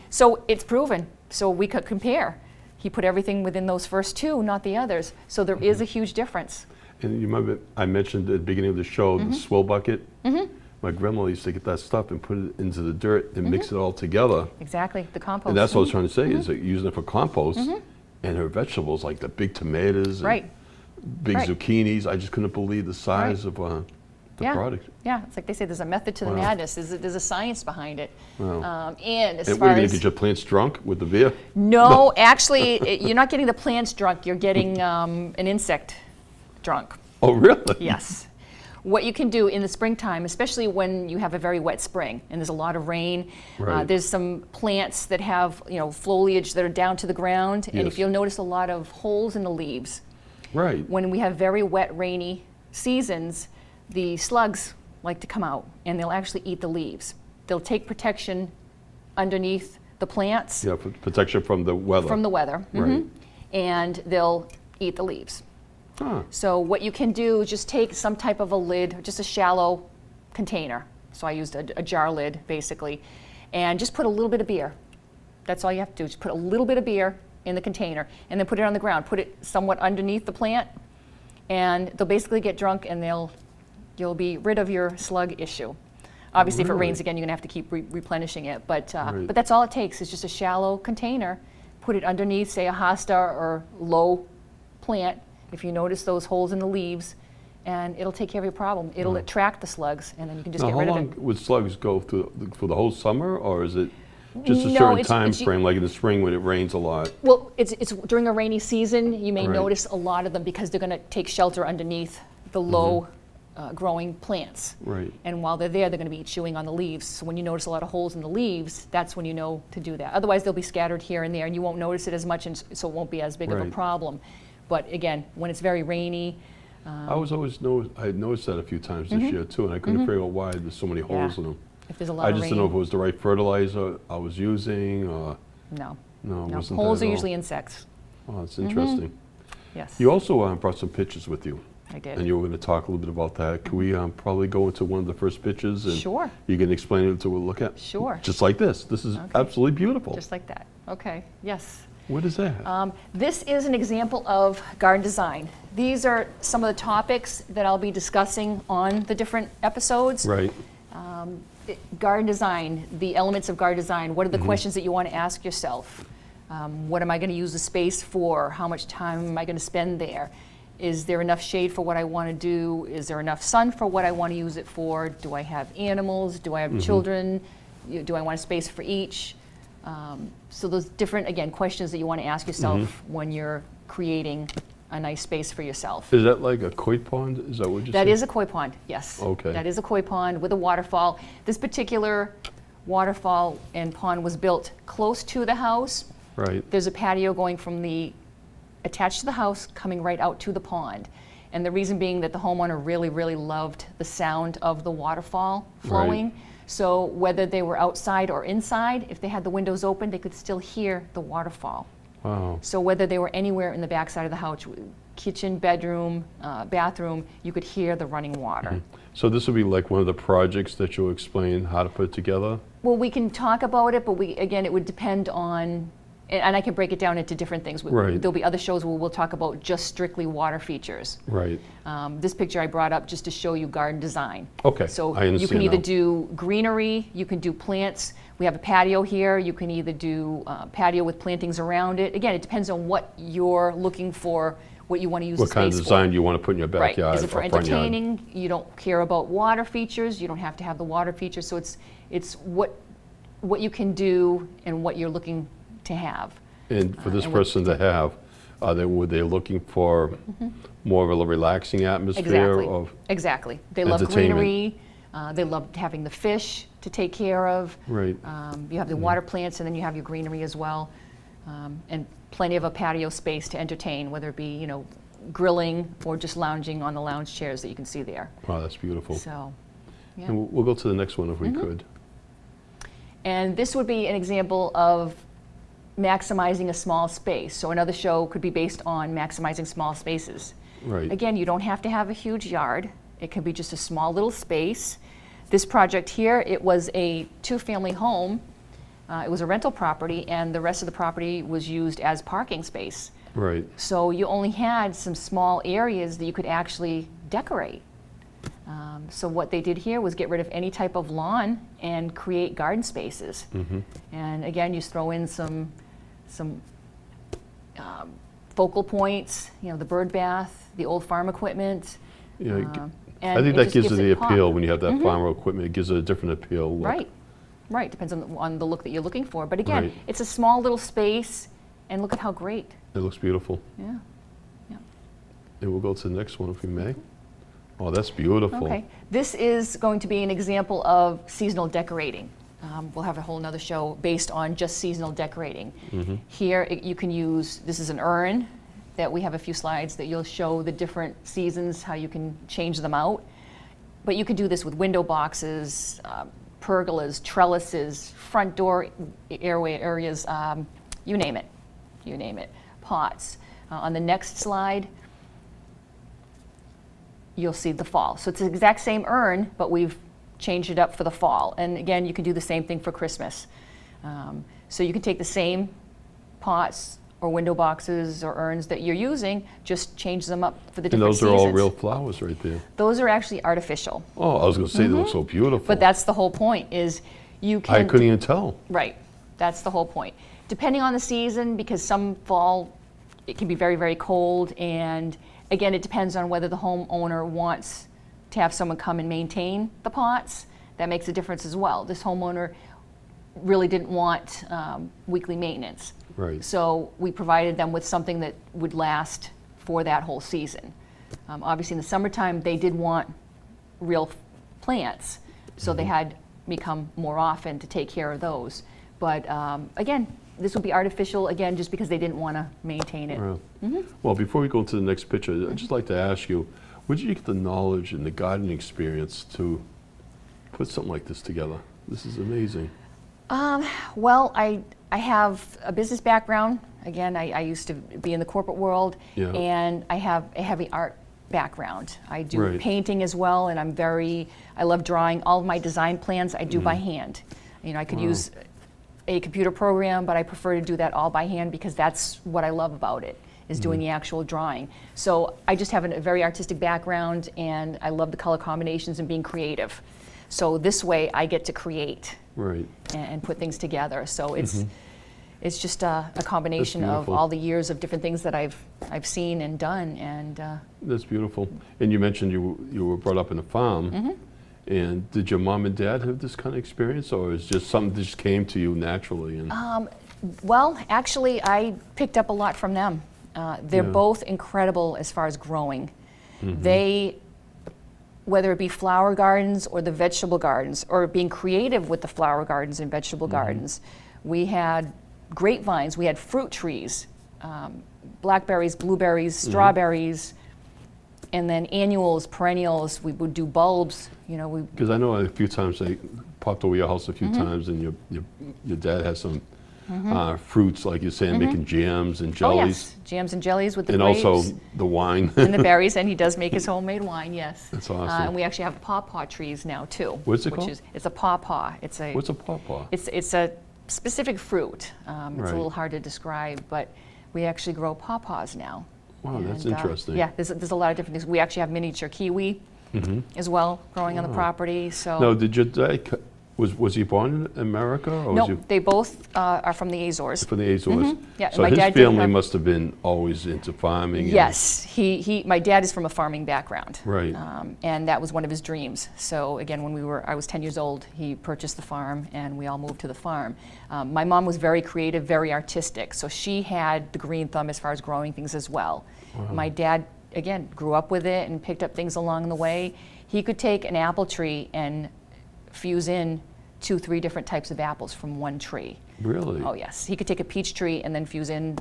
So it's proven. So we could compare. He put everything within those first 2, not the others. So there is a huge difference. And you remember I mentioned at the beginning of the show the swill bucket? My grandma used to get that stuff and put it into the dirt and mix it all together. Exactly, the compost. And that's what I was trying to say, is that using it for compost, and her vegetables, like the big tomatoes, and Right. big Right. zucchinis. I just couldn't believe the size of the Yeah. product. Yeah, it's like they say, there's a method to the Wow. madness. There's a science behind it. Wow. And as And far what, are you going as to get your plants drunk with the beer? no, actually, you're not getting the plants drunk. You're getting an insect drunk. Oh, really? Yes. What you can do in the springtime, especially when you have a very wet spring and there's a lot of rain, Right. there's some plants that have foliage that are down to the ground, and Yes. if you'll notice a lot of holes in the leaves, Right. when we have very wet, rainy seasons, the slugs like to come out and they'll actually eat the leaves. They'll take protection underneath the plants Yeah, for protection from the weather. from the weather, Right. and they'll eat the leaves. Huh. So what you can do is just take some type of a lid, just a shallow container. So I used a jar lid, basically, and just put a little bit of beer. That's all you have to do, just put a little bit of beer in the container, and then put it on the ground. Put it somewhat underneath the plant, and they'll basically get drunk, and you'll be rid of your slug issue. Obviously, if it Really? rains again, you're gonna have to keep replenishing it, but Right. but that's all it takes is just a shallow container. Put it underneath, say, a hosta or low plant. If you notice those holes in the leaves, and it'll take care of your problem. It'll attract the slugs, and then you can just Now, get how rid long of it. would slugs go through for the whole summer, or is it just a No, certain it's- time it's- frame, like in the spring when it rains a lot? Well, it's during a rainy season, you may Right. notice a lot of them because they're gonna take shelter underneath the low growing plants. Right. And while they're there, they're gonna be chewing on the leaves. So when you notice a lot of holes in the leaves, that's when you know to do that. Otherwise, they'll be scattered here and there, and you won't notice it as much, and so it won't be as big of a Right. problem. But again, when it's very rainy, I had noticed that a few times this year too, and I couldn't figure out why there's so many holes in them. if there's a lot I of just rain, didn't know if it was the right fertilizer I was using, or no. no, it No, wasn't holes that are at all. usually insects. Oh, that's interesting. Yes, You also brought some pictures with you, I did. and you were going to talk a little bit about that. Can we probably go into one of the first pictures, and Sure. you can explain it to we'll look at? Sure. Just like this. This is Okay. absolutely beautiful. Just like that. Okay. Yes. What is that? This is an example of garden design. These are some of the topics that I'll be discussing on the different episodes. Right. Garden design, the elements of garden design. What are the questions that you want to ask yourself? What am I going to use the space for? How much time am I going to spend there? Is there enough shade for what I want to do? Is there enough sun for what I want to use it for? Do I have animals? Do I have children? Do I want a space for each? So those different, again, questions that you want to ask yourself when you're creating a nice space for yourself. Is that like a koi pond? Is that what you said? That is a koi pond, yes. Okay. That is a koi pond with a waterfall. This particular waterfall and pond was built close to the house. Right. There's a patio going from attached to the house, coming right out to the pond. And the reason being that the homeowner really, really loved the sound of the waterfall flowing. Right. So whether they were outside or inside, if they had the windows open, they could still hear the waterfall. Wow. So whether they were anywhere in the backside of the house, kitchen, bedroom, bathroom, you could hear the running water. So this would be like one of the projects that you'll explain how to put together? Well, we can talk about it, but again, it would depend on, and I can break it down into different things. Right. There'll be other shows where we'll talk about just strictly water features. Right. This picture I brought up just to show you garden design. Okay, So I you understand can either now. do greenery, you can do plants. We have a patio here. You can either do patio with plantings around it. Again, it depends on what you're looking for, what you want to use What the kind of space design for. do you want to put in your Right. backyard Is it for or front yard? entertaining? You don't care about water features. You don't have to have the water features. So it's what you can do and what you're looking to have. And for this and what- person to have, were they looking for more of a relaxing atmosphere? Exactly. Of Exactly. They love entertainment. greenery. They love having the fish to take care of. Right. You have the water plants, and then you have your greenery as well, and plenty of a patio space to entertain, whether it be grilling or just lounging on the lounge chairs that you can see there. Wow, that's beautiful. So, yeah. And we'll go to the next one if we could. And this would be an example of maximizing a small space. So another show could be based on maximizing small spaces. Right. Again, you don't have to have a huge yard. It can be just a small little space. This project here, it was a two-family home. It was a rental property, and the rest of the property was used as parking space. Right. So you only had some small areas that you could actually decorate. So what they did here was get rid of any type of lawn and create garden spaces. And again, you throw in some focal points, the bird bath, the old farm equipment. Yeah, And I think it that just gives it the pop. appeal when you have that farmer equipment. It gives it a different appeal. Look. Right, right, depends on the look that you're looking for. But again, Right. it's a small little space, and look at how great. It looks beautiful. Yeah. And we'll go to the next one if we may. Oh, that's beautiful. Okay, this is going to be an example of seasonal decorating. We'll have a whole nother show based on just seasonal decorating. Here you can use, this is an urn that we have a few slides that you'll show the different seasons, how you can change them out. But you can do this with window boxes, pergolas, trellises, front door airway areas, you name it, pots. On the next slide, you'll see the fall. So it's the exact same urn, but we've changed it up for the fall. And again, you can do the same thing for Christmas. So you can take the same pots or window boxes or urns that you're using, just change them up for the And different those seasons. are all real flowers right there. Those are actually artificial. Oh, I was going to say they look so beautiful. But that's the whole point, is you can... I couldn't even tell. Right, that's the whole point. Depending on the season, because some fall, it can be very, very cold, and again, it depends on whether the homeowner wants to have someone come and maintain the pots. That makes a difference as well. This homeowner really didn't want weekly maintenance. Right. So we provided them with something that would last for that whole season. Obviously in the summertime, they did want real plants, so they had me come more often to take care of those. But again, this would be artificial, again, just because they didn't want to maintain it. Wow. Well, before we go to the next picture, I'd just like to ask you, where did you get the knowledge and the gardening experience to put something like this together? This is amazing. Well, I have a business background. Again, I used to be in the corporate world, Yeah. and I have a heavy art background. I do Right. painting as well, and I love drawing. All of my design plans I do by hand. You know, I could use a computer program, but I prefer to do that all by hand because that's what I love about it, is doing the actual drawing. So I just have a very artistic background, and I love the color combinations and being creative. So this way I get to create Right. and put things together. So it's just a combination of beautiful. all the years of different things that I've seen and done. And That's beautiful. And you mentioned you were brought up in a farm. And did your mom and dad have this kind of experience, or is just something that just came to you naturally? And well, actually, I picked up a lot from them. They're Yeah. both incredible as far as growing. They, whether it be flower gardens or the vegetable gardens, or being creative with the flower gardens and vegetable gardens, we had grapevines, we had fruit trees, blackberries, blueberries, strawberries, and then annuals, perennials. We would do bulbs. You know, because I know a few times I popped over your house a few times, and your dad has some fruits, like you're saying, making jams and oh jellies, yes, jams and jellies with the and grapes. also the wine. And the berries, and he does make his homemade wine, yes. That's awesome. And we actually have pawpaw trees now too. What's it which called? It's a pawpaw. What's a pawpaw? It's a specific fruit. It's Right. a little hard to describe, but we actually grow pawpaws now. Wow, that's And, interesting. yeah, there's a lot of different things. We actually have miniature kiwi as well growing on the property. So Now, did your dad was he born in America, or was no, he they both are from the Azores. from the Azores? Yeah, So my his dad did family have- must have been always into farming. and- Yes, my dad is from a farming background. Right. And that was one of his dreams. So again, when I was 10 years old, he purchased the farm and we all moved to the farm. My mom was very creative, very artistic, so she had the green thumb as far as growing things as well. My dad, again, grew up with it and picked up things along the way. He could take an apple tree and fuse in 2-3 different types of apples from one tree. Really? Oh yes, he could take a peach tree and then fuse in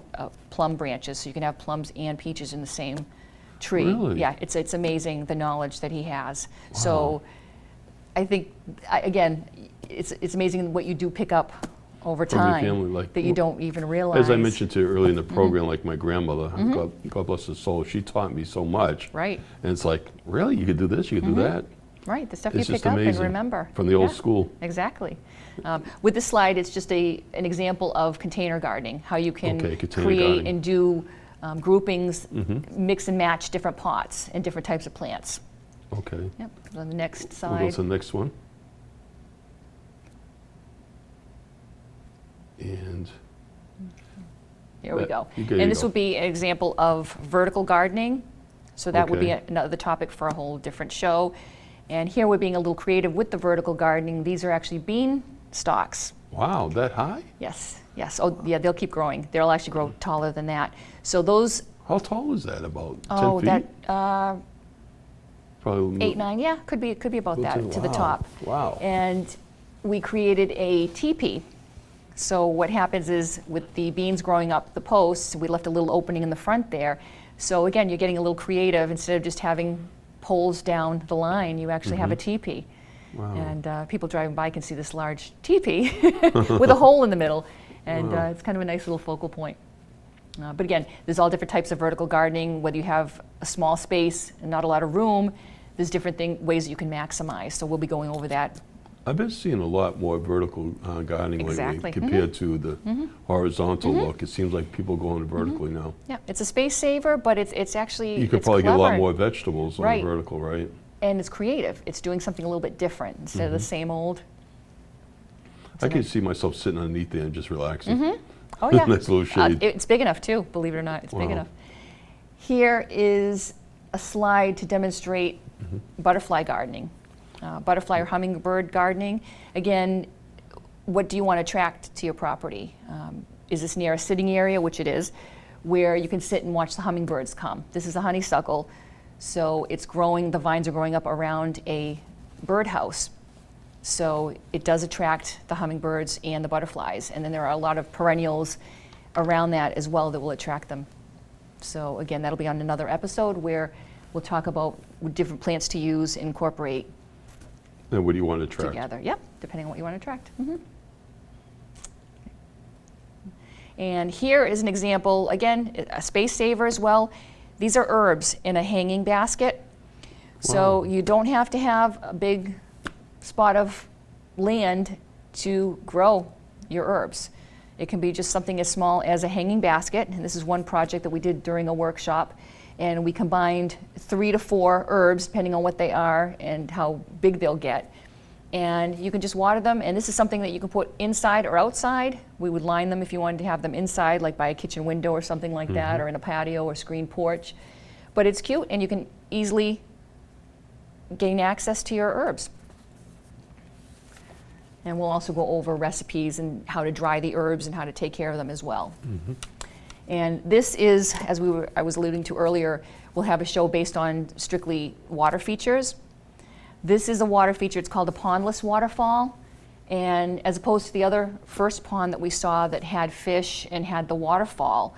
plum branches, so you can have plums and peaches in the same tree. Really? Yeah, it's amazing the knowledge that he has. So I think, again, it's amazing what you do pick up over From your time family, like- that you don't even realize. As I mentioned to you earlier in the program, like my grandmother, God bless her soul, she taught me so much. Right, And it's like, really, you could do this, you could do that. right, the stuff It's you just pick up and amazing. remember. From the old Yeah, school. Exactly. With this slide, it's just an example of container gardening, how you can Okay, container create gardening. and do groupings, mix and match different pots and different types of plants. Okay. Yep, on the next We'll go slide. to the next one. And Here we go. you go, you And this go. would be an example of vertical gardening. So that would be Okay. another topic for a whole different show. And here we're being a little creative with the vertical gardening. These are actually bean stalks. Wow, that high? Yes, yes. Oh, yeah, they'll keep growing. They'll actually grow taller than that. So those, How tall is that? About 10 oh, feet? that, Probably 8, 9, yeah, could be about that to the wow. top. Wow. And we created a teepee. So what happens is with the beans growing up the posts, we left a little opening in the front there. So again, you're getting a little creative. Instead of just having poles down the line, you actually have a teepee. Wow. And people driving by can see this large teepee with a hole in the middle. And it's kind of a nice little focal point. But again, there's all different types of vertical gardening. Whether you have a small space and not a lot of room, there's different ways that you can maximize. So we'll be going over that. I've been seeing a lot more vertical gardening Exactly. lately compared to the horizontal look. It seems like people going vertically now. Yeah, it's a space saver, but it's actually You could it's probably get a lot clever. more vegetables on Right. the vertical, right? And it's creative. It's doing something a little bit different instead of the same old. I can see myself sitting underneath there and just relaxing. Oh yeah, Nice little shade. it's big enough too. Believe it or not, it's big Wow. enough. Here is a slide to demonstrate butterfly gardening, butterfly or hummingbird gardening. Again, what do you want to attract to your property? Is this near a sitting area, which it is, where you can sit and watch the hummingbirds come? This is a honeysuckle, so it's growing. The vines are growing up around a birdhouse. So it does attract the hummingbirds and the butterflies. And then there are a lot of perennials around that as well that will attract them. So again, that'll be on another episode where we'll talk about different plants to use, incorporate And what do you want to attract? together. Yep, depending on what you want to attract. And here is an example, again, a space saver as well. These are herbs in a hanging basket. So Wow. you don't have to have a big spot of land to grow your herbs. It can be just something as small as a hanging basket. And this is one project that we did during a workshop. And we combined 3 to 4 herbs, depending on what they are and how big they'll get. And you can just water them. And this is something that you can put inside or outside. We would line them if you wanted to have them inside, like by a kitchen window or something like that, or in a patio or screen porch. But it's cute, and you can easily gain access to your herbs. And we'll also go over recipes and how to dry the herbs and how to take care of them as well. And this is, as I was alluding to earlier, we'll have a show based on strictly water features. This is a water feature. It's called a pondless waterfall. And as opposed to the other first pond that we saw that had fish and had the waterfall,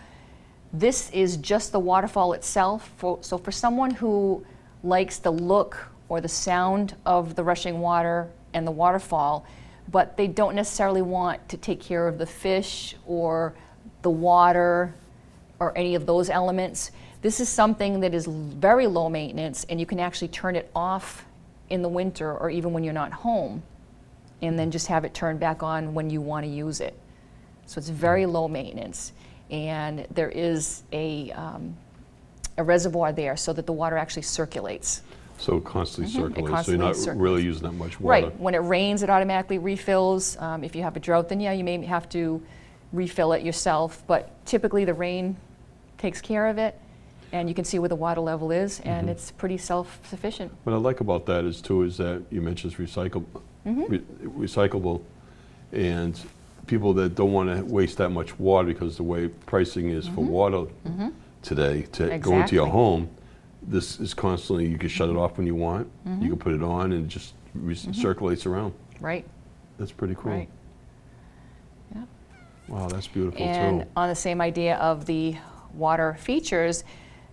this is just the waterfall itself. So for someone who likes the look or the sound of the rushing water and the waterfall, but they don't necessarily want to take care of the fish or the water or any of those elements, this is something that is very low maintenance, and you can actually turn it off in the winter or even when you're not home, and then just have it turned back on when you want to use it. So it's very low maintenance, and there is a reservoir there so that the water actually circulates. So it constantly circulates, so you're constantly not circulates. really using that much water. Right, when it rains, it automatically refills. If you have a drought, then yeah, you may have to refill it yourself, but typically the rain takes care of it, and you can see where the water level is, and it's pretty self-sufficient. What I like about that is that you mentioned it's recyclable, and people that don't want to waste that much water because the way pricing is for water today to go into your Exactly. home, this is constantly, you can shut it off when you want, you can put it on and it just circulates around. Right, That's pretty cool. right. Yeah. Wow, that's beautiful And too. on the same idea of the water features,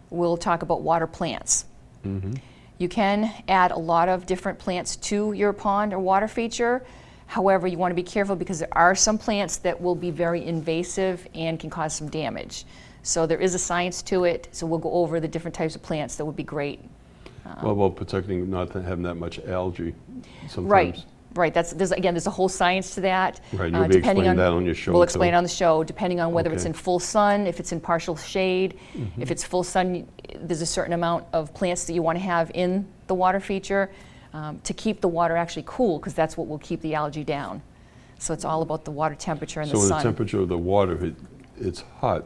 we'll talk about water plants. You can add a lot of different plants to your pond or water feature. However, you want to be careful because there are some plants that will be very invasive and can cause some damage. So there is a science to it, so we'll go over the different types of plants that would be great. What about protecting, not having that much algae sometimes? Right. There's a whole science to that. Right, you'll be depending explaining that on your show We'll too. explain on the show, depending on whether it's Okay. in full sun, if it's in partial shade. If it's full sun, there's a certain amount of plants that you want to have in the water feature to keep the water actually cool, because that's what will keep the algae down. So it's all about the water temperature and So the when sun. the temperature of the water, it's hot,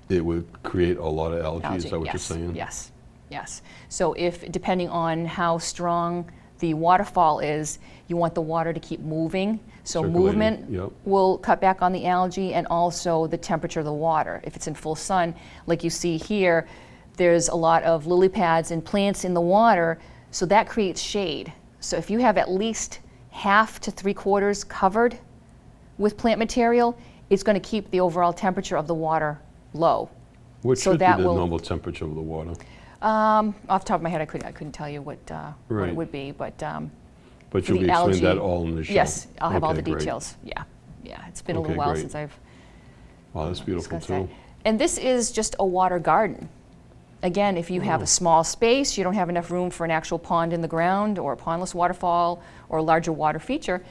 it would create a lot of algae. Is that what yes, you're saying? Yes, yes. So if, depending on how strong the waterfall is, you want the water to keep moving. So Circulating, movement yep. will cut back on the algae, and also the temperature of the water. If it's in full sun, like you see here, there's a lot of lily pads and plants in the water, so that creates shade. So if you have at least half to 3/4 covered with plant material, it's going to keep the overall temperature of the water low. What So should be that the will- normal temperature of the water? Off the top of my head, I couldn't tell you what Right. it would be, but But for you'll the be explaining that algae- all in the show? yes, I'll have all Okay, the great. details. Yeah, yeah. It's been a Okay, little while great. since I've Oh, that's beautiful discussed that. too. And this is just a water garden. Again, if you have a small space, you don't have enough room for an actual pond in the ground or a pondless waterfall or a larger water feature,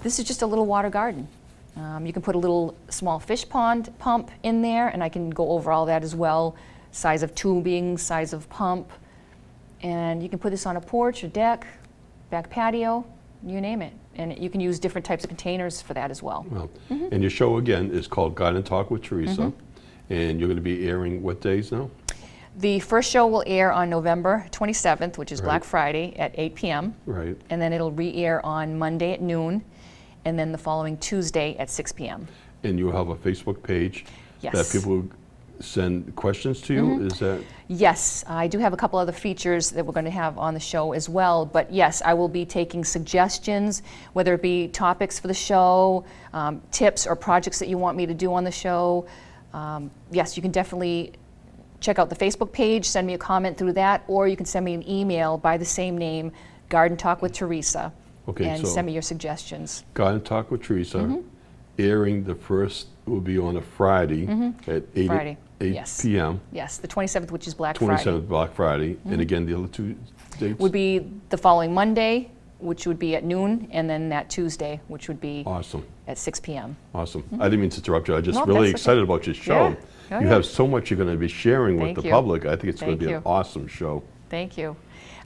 this is just a little water garden. You can put a little small fish pond pump in there, and I can go over all that as well. Size of tubing, size of pump. And you can put this on a porch, a deck, back patio, you name it. And you can use different types of containers for that as well. Well, and your show again is called Garden Talk with Teresa, and you're going to be airing what days now? The first show will air on November 27th, which is Right. Black Friday at 8 p.m. Right. And then it'll re-air on Monday at noon, and then the following Tuesday at 6 p.m. And you have a Facebook page that Yes. people send questions to you? Is that? Yes, I do have a couple other features that we're going to have on the show as well, but yes, I will be taking suggestions, whether it be topics for the show, tips or projects that you want me to do on the show. Yes, you can definitely check out the Facebook page, send me a comment through that, or you can send me an email by the same name, Garden Talk with Teresa, Okay, and so send me your suggestions. Garden Talk with Teresa, airing the first will be on a Friday at 8, Friday, 8 yes. p.m. Yes, the 27th, which is Black Friday, 27th Black Friday, and again the other two dates? would be the following Monday, which would be at noon, and then that Tuesday, which would be Awesome. at 6 p.m. Awesome. I didn't mean to interrupt you. I'm just No, really that's okay. excited about your show. Yeah. Oh, You yeah. have so much you're going to be sharing with Thank the you. public. I think it's going Thank to be you. an awesome show. Thank you.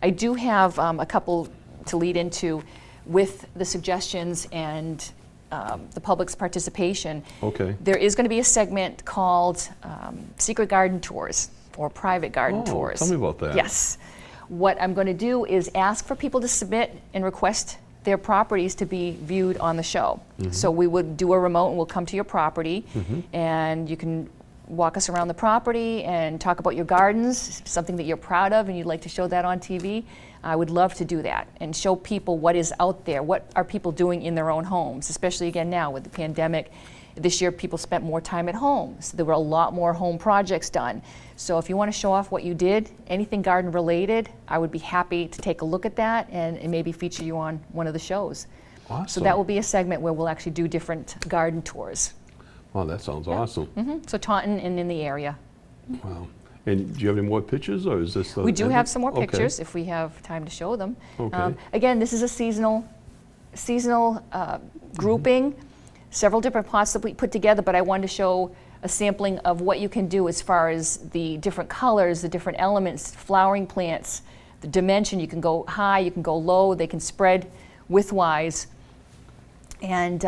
I do have a couple to lead into with the suggestions and the public's participation. Okay. There is going to be a segment called Secret Garden Tours or Private Garden Oh, Tours. tell me about that. Yes. What I'm going to do is ask for people to submit and request their properties to be viewed on the show. So we would do a remote and we'll come to your property and you can walk us around the property and talk about your gardens, something that you're proud of and you'd like to show that on TV. I would love to do that and show people what is out there, what are people doing in their own homes, especially again now with the pandemic. This year people spent more time at home, so there were a lot more home projects done. So if you want to show off what you did, anything garden related, I would be happy to take a look at that and maybe feature you on one of the shows. Awesome. So that will be a segment where we'll actually do different garden tours. Oh, that sounds awesome. So Taunton and in the area. Wow. And do you have any more pictures, or is this the We do end? have some more Okay. pictures if we have time to show them. Okay. Again, this is a seasonal grouping, several different plots that we put together, but I wanted to show a sampling of what you can do as far as the different colors, the different elements, flowering plants, the dimension. You can go high, you can go low, they can spread widthwise. And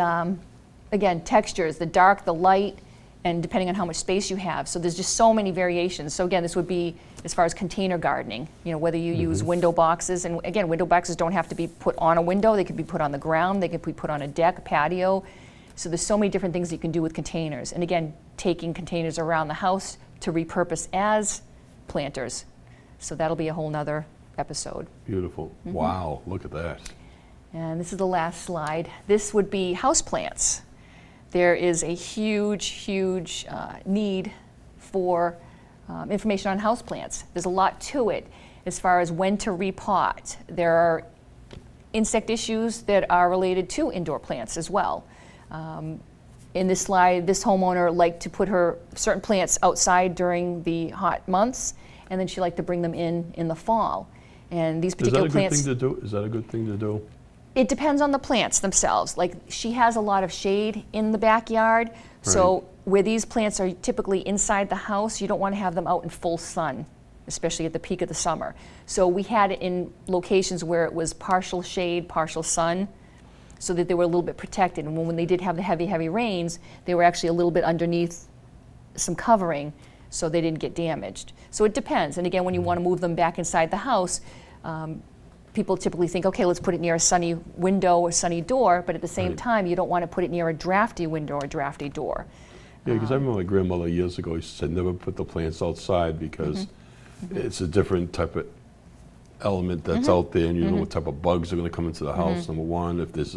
again, textures, the dark, the light, and depending on how much space you have. So there's just so many variations. So again, this would be as far as container gardening, you know, whether you use window boxes, and again, window boxes don't have to be put on a window, they could be put on the ground, they could be put on a deck, a patio. So there's so many different things you can do with containers. And again, taking containers around the house to repurpose as planters. So that'll be a whole nother episode. Beautiful. Wow, look at that. And this is the last slide. This would be houseplants. There is a huge need for information on houseplants. There's a lot to it as far as when to repot. There are insect issues that are related to indoor plants as well. In this slide, this homeowner liked to put her certain plants outside during the hot months, and then she liked to bring them in the fall. And these Is that particular a good plants. thing to do? Is that a good thing to do? It depends on the plants themselves. Like she has a lot of shade in the backyard, so where these plants are typically inside the house, you don't want to have them out in full sun, especially at the peak of the summer. So we had it in locations where it was partial shade, partial sun, so that they were a little bit protected. And when they did have the heavy rains, they were actually a little bit underneath some covering so they didn't get damaged. So it depends. And again, when you want to move them back inside the house, people typically think, okay, let's put it near a sunny window or sunny door, but at the same Right. time, you don't want to put it near a drafty window or drafty door. Yeah, because I remember my grandmother years ago, she said never put the plants outside because it's a different type of element that's out there, and you don't know what type of bugs are going to come into the house. Number one, if there's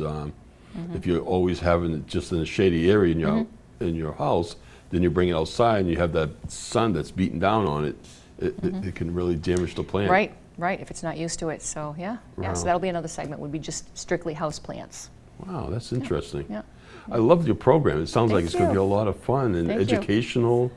if you're always having it just in a shady area in your house, then you bring it outside and you have that sun that's beating down on it. It can really damage the plant. Right, right, if it's not used to it. So yeah, yeah. So Wow. that'll be another segment. Would be just strictly house plants. Wow, that's interesting. Yeah. I love your program. It sounds like Thank it's going to be you. a lot of fun and Thank you. educational,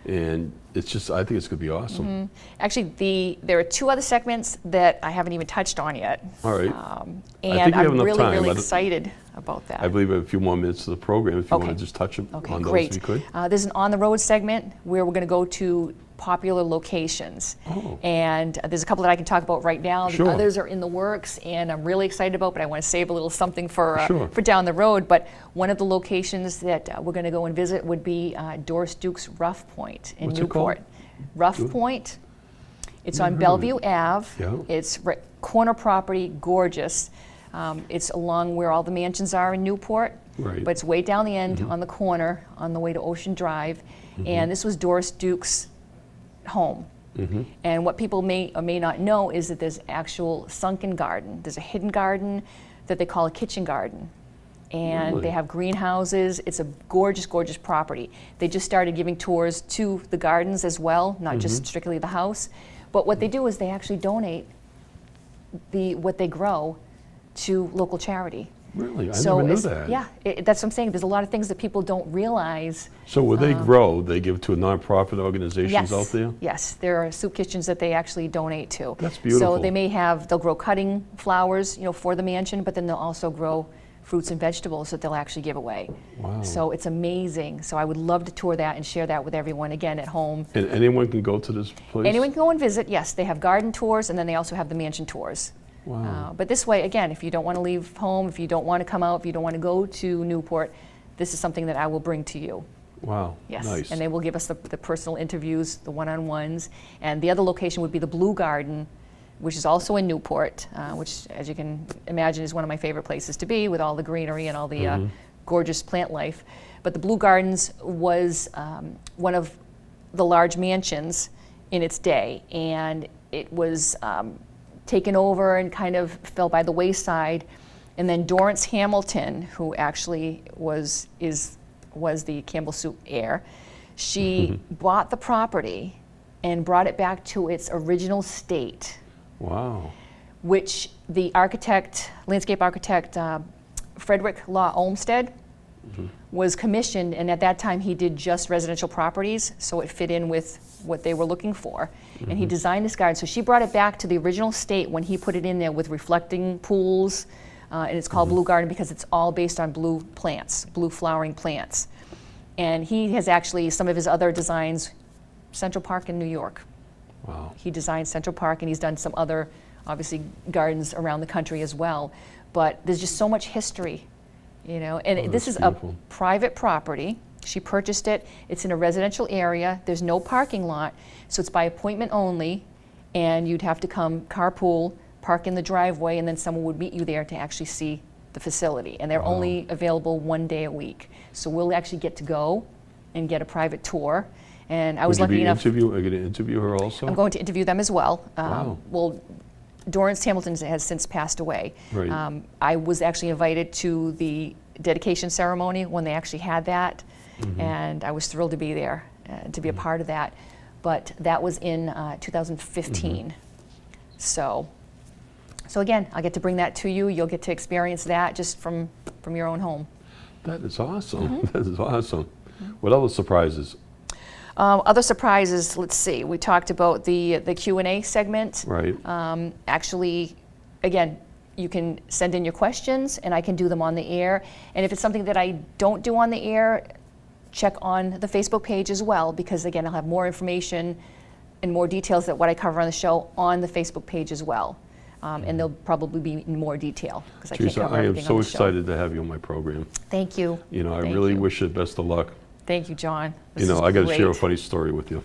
and it's just, I think it's going to be awesome. Actually, there are 2 other segments that I haven't even touched on yet. All right. And we have I'm enough really, time. really I don't- excited about that. I believe we have a few more minutes of the program if you want Okay. to just touch on Okay, those great. if you could. There's an on-the-road segment where we're going to go to popular locations. Oh. And there's a couple that I can talk about right now. Sure. The others are in the works, and I'm really excited about, but I want to save a little something for Sure. for down the road. But one of the locations that we're going to go and visit would be Doris Duke's Rough Point in What's it called? Newport. Rough Point. It's on Never heard of Bellevue it. Ave. Yeah. It's corner property, gorgeous. It's along where all the mansions are in Newport. Right. But it's way down the end on the corner on the way to Ocean Drive. And this was Doris Duke's home. And what people may or may not know is that there's actual sunken garden. There's a hidden garden that they call a kitchen garden. And Really? they have greenhouses. It's a gorgeous, gorgeous property. They just started giving tours to the gardens as well, not just strictly the house. But what they do is they actually donate what they grow to local charity. Really? I never knew it's- that. Yeah, that's what I'm saying. There's a lot of things that people don't realize. So when they grow, they give to a nonprofit organizations Yes, out there? yes, there are soup kitchens that they actually donate to. That's beautiful. So they'll grow cutting flowers, for the mansion, but then they'll also grow fruits and vegetables that they'll actually give away. Wow. So it's amazing. So I would love to tour that and share that with everyone again at home. And anyone can go to this place? Anyone can go and visit. Yes, they have garden tours, and then they also have the mansion tours. Wow. But this way, again, if you don't want to leave home, if you don't want to come out, if you don't want to go to Newport, this is something that I will bring to you. Wow. Yes, Nice. and they will give us the personal interviews, the one-on-ones. And the other location would be the Blue Garden, which is also in Newport, which, as you can imagine, is one of my favorite places to be with all the greenery and all the gorgeous plant life. But the Blue Gardens was one of the large mansions in its day, and it was taken over and kind of fell by the wayside. And then Dorrance Hamilton, who actually was the Campbell Soup heir, she bought the property and brought it back to its original state, Wow. which the landscape architect, Frederick Law Olmsted, was commissioned, and at that time he did just residential properties, so it fit in with what they were looking for. And he designed this garden. So she brought it back to the original state when he put it in there with reflecting pools, and it's called Blue Garden because it's all based on blue plants, blue flowering plants. And he has actually, some of his other designs, Central Park in New York. Wow. He designed Central Park, and he's done some other, obviously, gardens around the country as well. But there's just so much history, And Oh, this that's is beautiful. a private property. She purchased it. It's in a residential area. There's no parking lot, so it's by appointment only. And you'd have to come carpool, park in the driveway, and then someone would meet you there to actually see the facility. And they're only available 1 day a week. So we'll actually get to go and get a private tour. And I was Would lucky you be enough. are you going to interview her also? I'm going to interview them as well. Wow. Well, Dorrance Hamilton has since passed away. Right. I was actually invited to the dedication ceremony when they actually had that, and I was thrilled to be there, to be a part of that. But that was in 2015. So again, I'll get to bring that to you. You'll get to experience that just from your own home. That is awesome. That is awesome. What other surprises? Other surprises, let's see. We talked about the Q&A segment. Right. Actually, again, you can send in your questions and I can do them on the air. And if it's something that I don't do on the air, check on the Facebook page as well, because again, I'll have more information and more details that what I cover on the show on the Facebook page as well. And they'll probably be in more detail because I can't Teresa, cover I am everything so on the show. excited to have you on my program. Thank you. I Thank really you. wish you the best of luck. Thank you, John. You This know, is I got to share a great. funny story with you.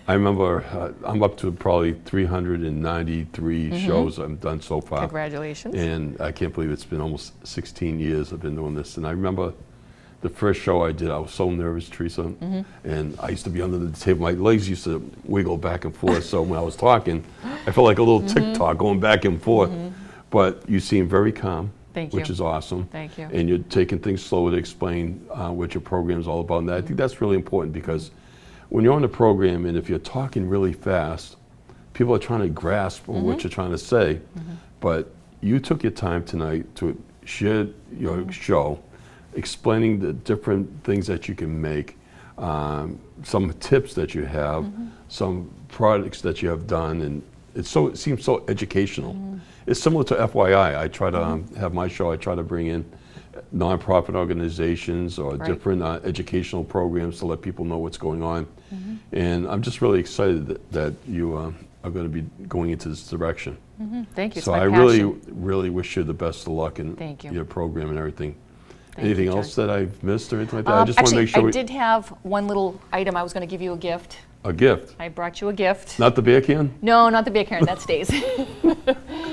I remember I'm up to probably 393 shows I've done so far. Congratulations. And I can't believe it's been almost 16 years I've been doing this. And I remember the first show I did, I was so nervous, Teresa. And I used to be under the table. My legs used to wiggle back and forth. So when I was talking, I felt like a little tick-tock going back and forth. But you seem very calm. Thank Which you. is awesome. Thank you. And you're taking things slow to explain what your program is all about. And I think that's really important because when you're on the program and if you're talking really fast, people are trying to grasp on what you're trying to say. But you took your time tonight to share your show, explaining the different things that you can make, some tips that you have, some products that you have done, and it seems so educational. It's similar to FYI. I try to have my show, I try to bring in nonprofit organizations or different educational programs to let people know what's going on. And I'm just really excited that you are going to be going into this direction. Thank you. It's So my I passion. really wish you the best of luck in Thank you. your program and everything. Thank Anything you, John. else that I've missed or anything like that? I just want to Actually, make sure I did have one little item. I was going to give you a gift. a gift. I brought you a gift. Not the beer can? No, not the beer can. That stays.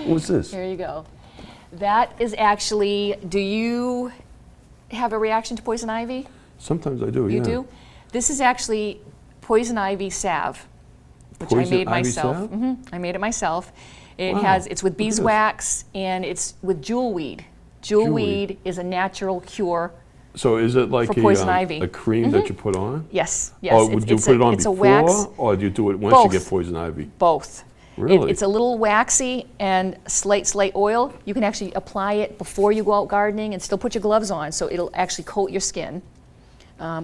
What's this? Here you go. That is actually, do you have a reaction to poison ivy? Sometimes I do, You yeah. do? This is actually poison ivy salve, which I Poison made ivy myself. salve? I made it myself. It Wow. it's with Look at this. beeswax and it's with jewelweed. Jewelweed is a natural cure. So is it like For poison ivy. a cream that you put on? Yes, yes. Or would you put it on it's a before, wax. or do you do it once Both. you get poison ivy? Both. Really? It's a little waxy and slight oil. You can actually apply it before you go out gardening and still put your gloves on, so it'll actually coat your skin.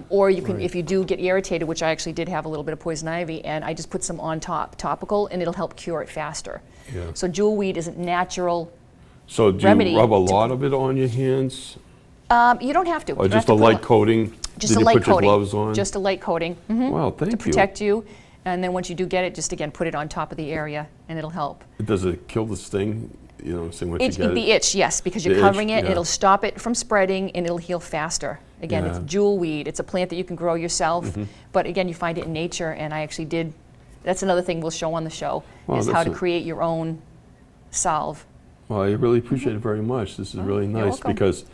Or you can, if you do get irritated, which I actually did have a little bit of poison ivy, and I just put some on top, topical, and it'll help cure it faster. Yeah. So jewelweed is a natural. So do remedy you rub a to- lot of it on your hands? You don't have to. Or You don't have just to a put light coating? Just Did a you light put your coating. gloves on? Just a light coating. Wow, thank To you. protect you, and then once you do get it, just again put it on top of the area, and it'll help. Does it kill the sting? You know, saying once you get The it? itch, yes, because The you're itch, covering it, yeah. it'll stop it from spreading, and it'll heal faster. Again, it's Yeah. jewelweed. It's a plant that you can grow yourself, Mm-hmm. but again, you find it in nature, and I actually did, that's another thing we'll show on the show, Wow, is how that's to a- create your own salve. Well, I really appreciate it very much. This is really you're nice welcome. because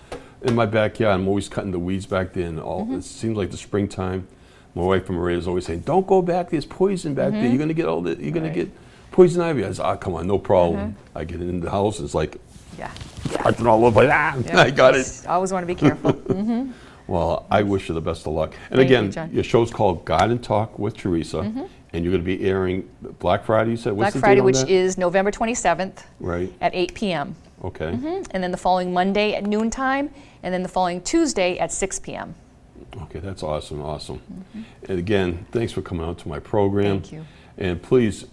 in my backyard, I'm always cutting the weeds back there. And it seems like the springtime. My wife Maria is always saying, "Don't go back. There's poison back there. You're gonna get all the. You're gonna get poison ivy." I said, "Ah, come on, no problem." I get in the house. It's like Yeah. acting all over. I got it. Always want to be careful. Well, I wish you the best of luck. And Thank you, again, John. your show's called Garden Talk with Teresa, and you're going to be airing Black Friday. You said what's Black the Friday, date on which that? is November 27th Right. at 8 p.m. Okay. And then the following Monday at noontime, and then the following Tuesday at 6 p.m. Okay, that's awesome, awesome. And again, thanks for coming out to my program. Thank you. And please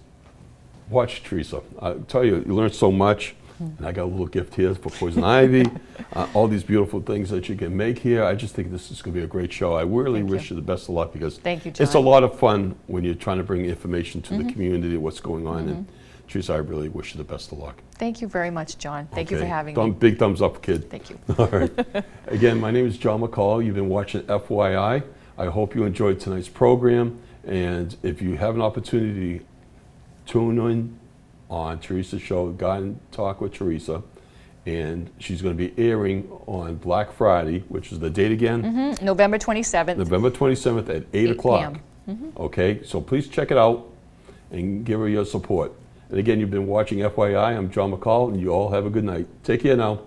watch Teresa. I tell you, you learn so much. And I got a little gift here for poison ivy, all these beautiful things that you can make here. I just think this is going to be a great show. I really Thank wish you. you the best of luck because Thank you, it's a John. lot of fun when you're trying to bring information to the community, what's going on. And Teresa, I really wish you the best of luck. Thank you very much, John. Thank you for Okay? having me. Big thumbs up, kid. Thank you. All right. Again, my name is John McCaul. You've been watching FYI. I hope you enjoyed tonight's program. And if you have an opportunity, tune in on Teresa's show, Garden Talk with Teresa. And she's going to be airing on Black Friday, which is the date again? November 27th. November 27th at 8 o'clock. p.m. Okay, so please check it out and give her your support. And again, you've been watching FYI. I'm John McCall, and you all have a good night. Take care now.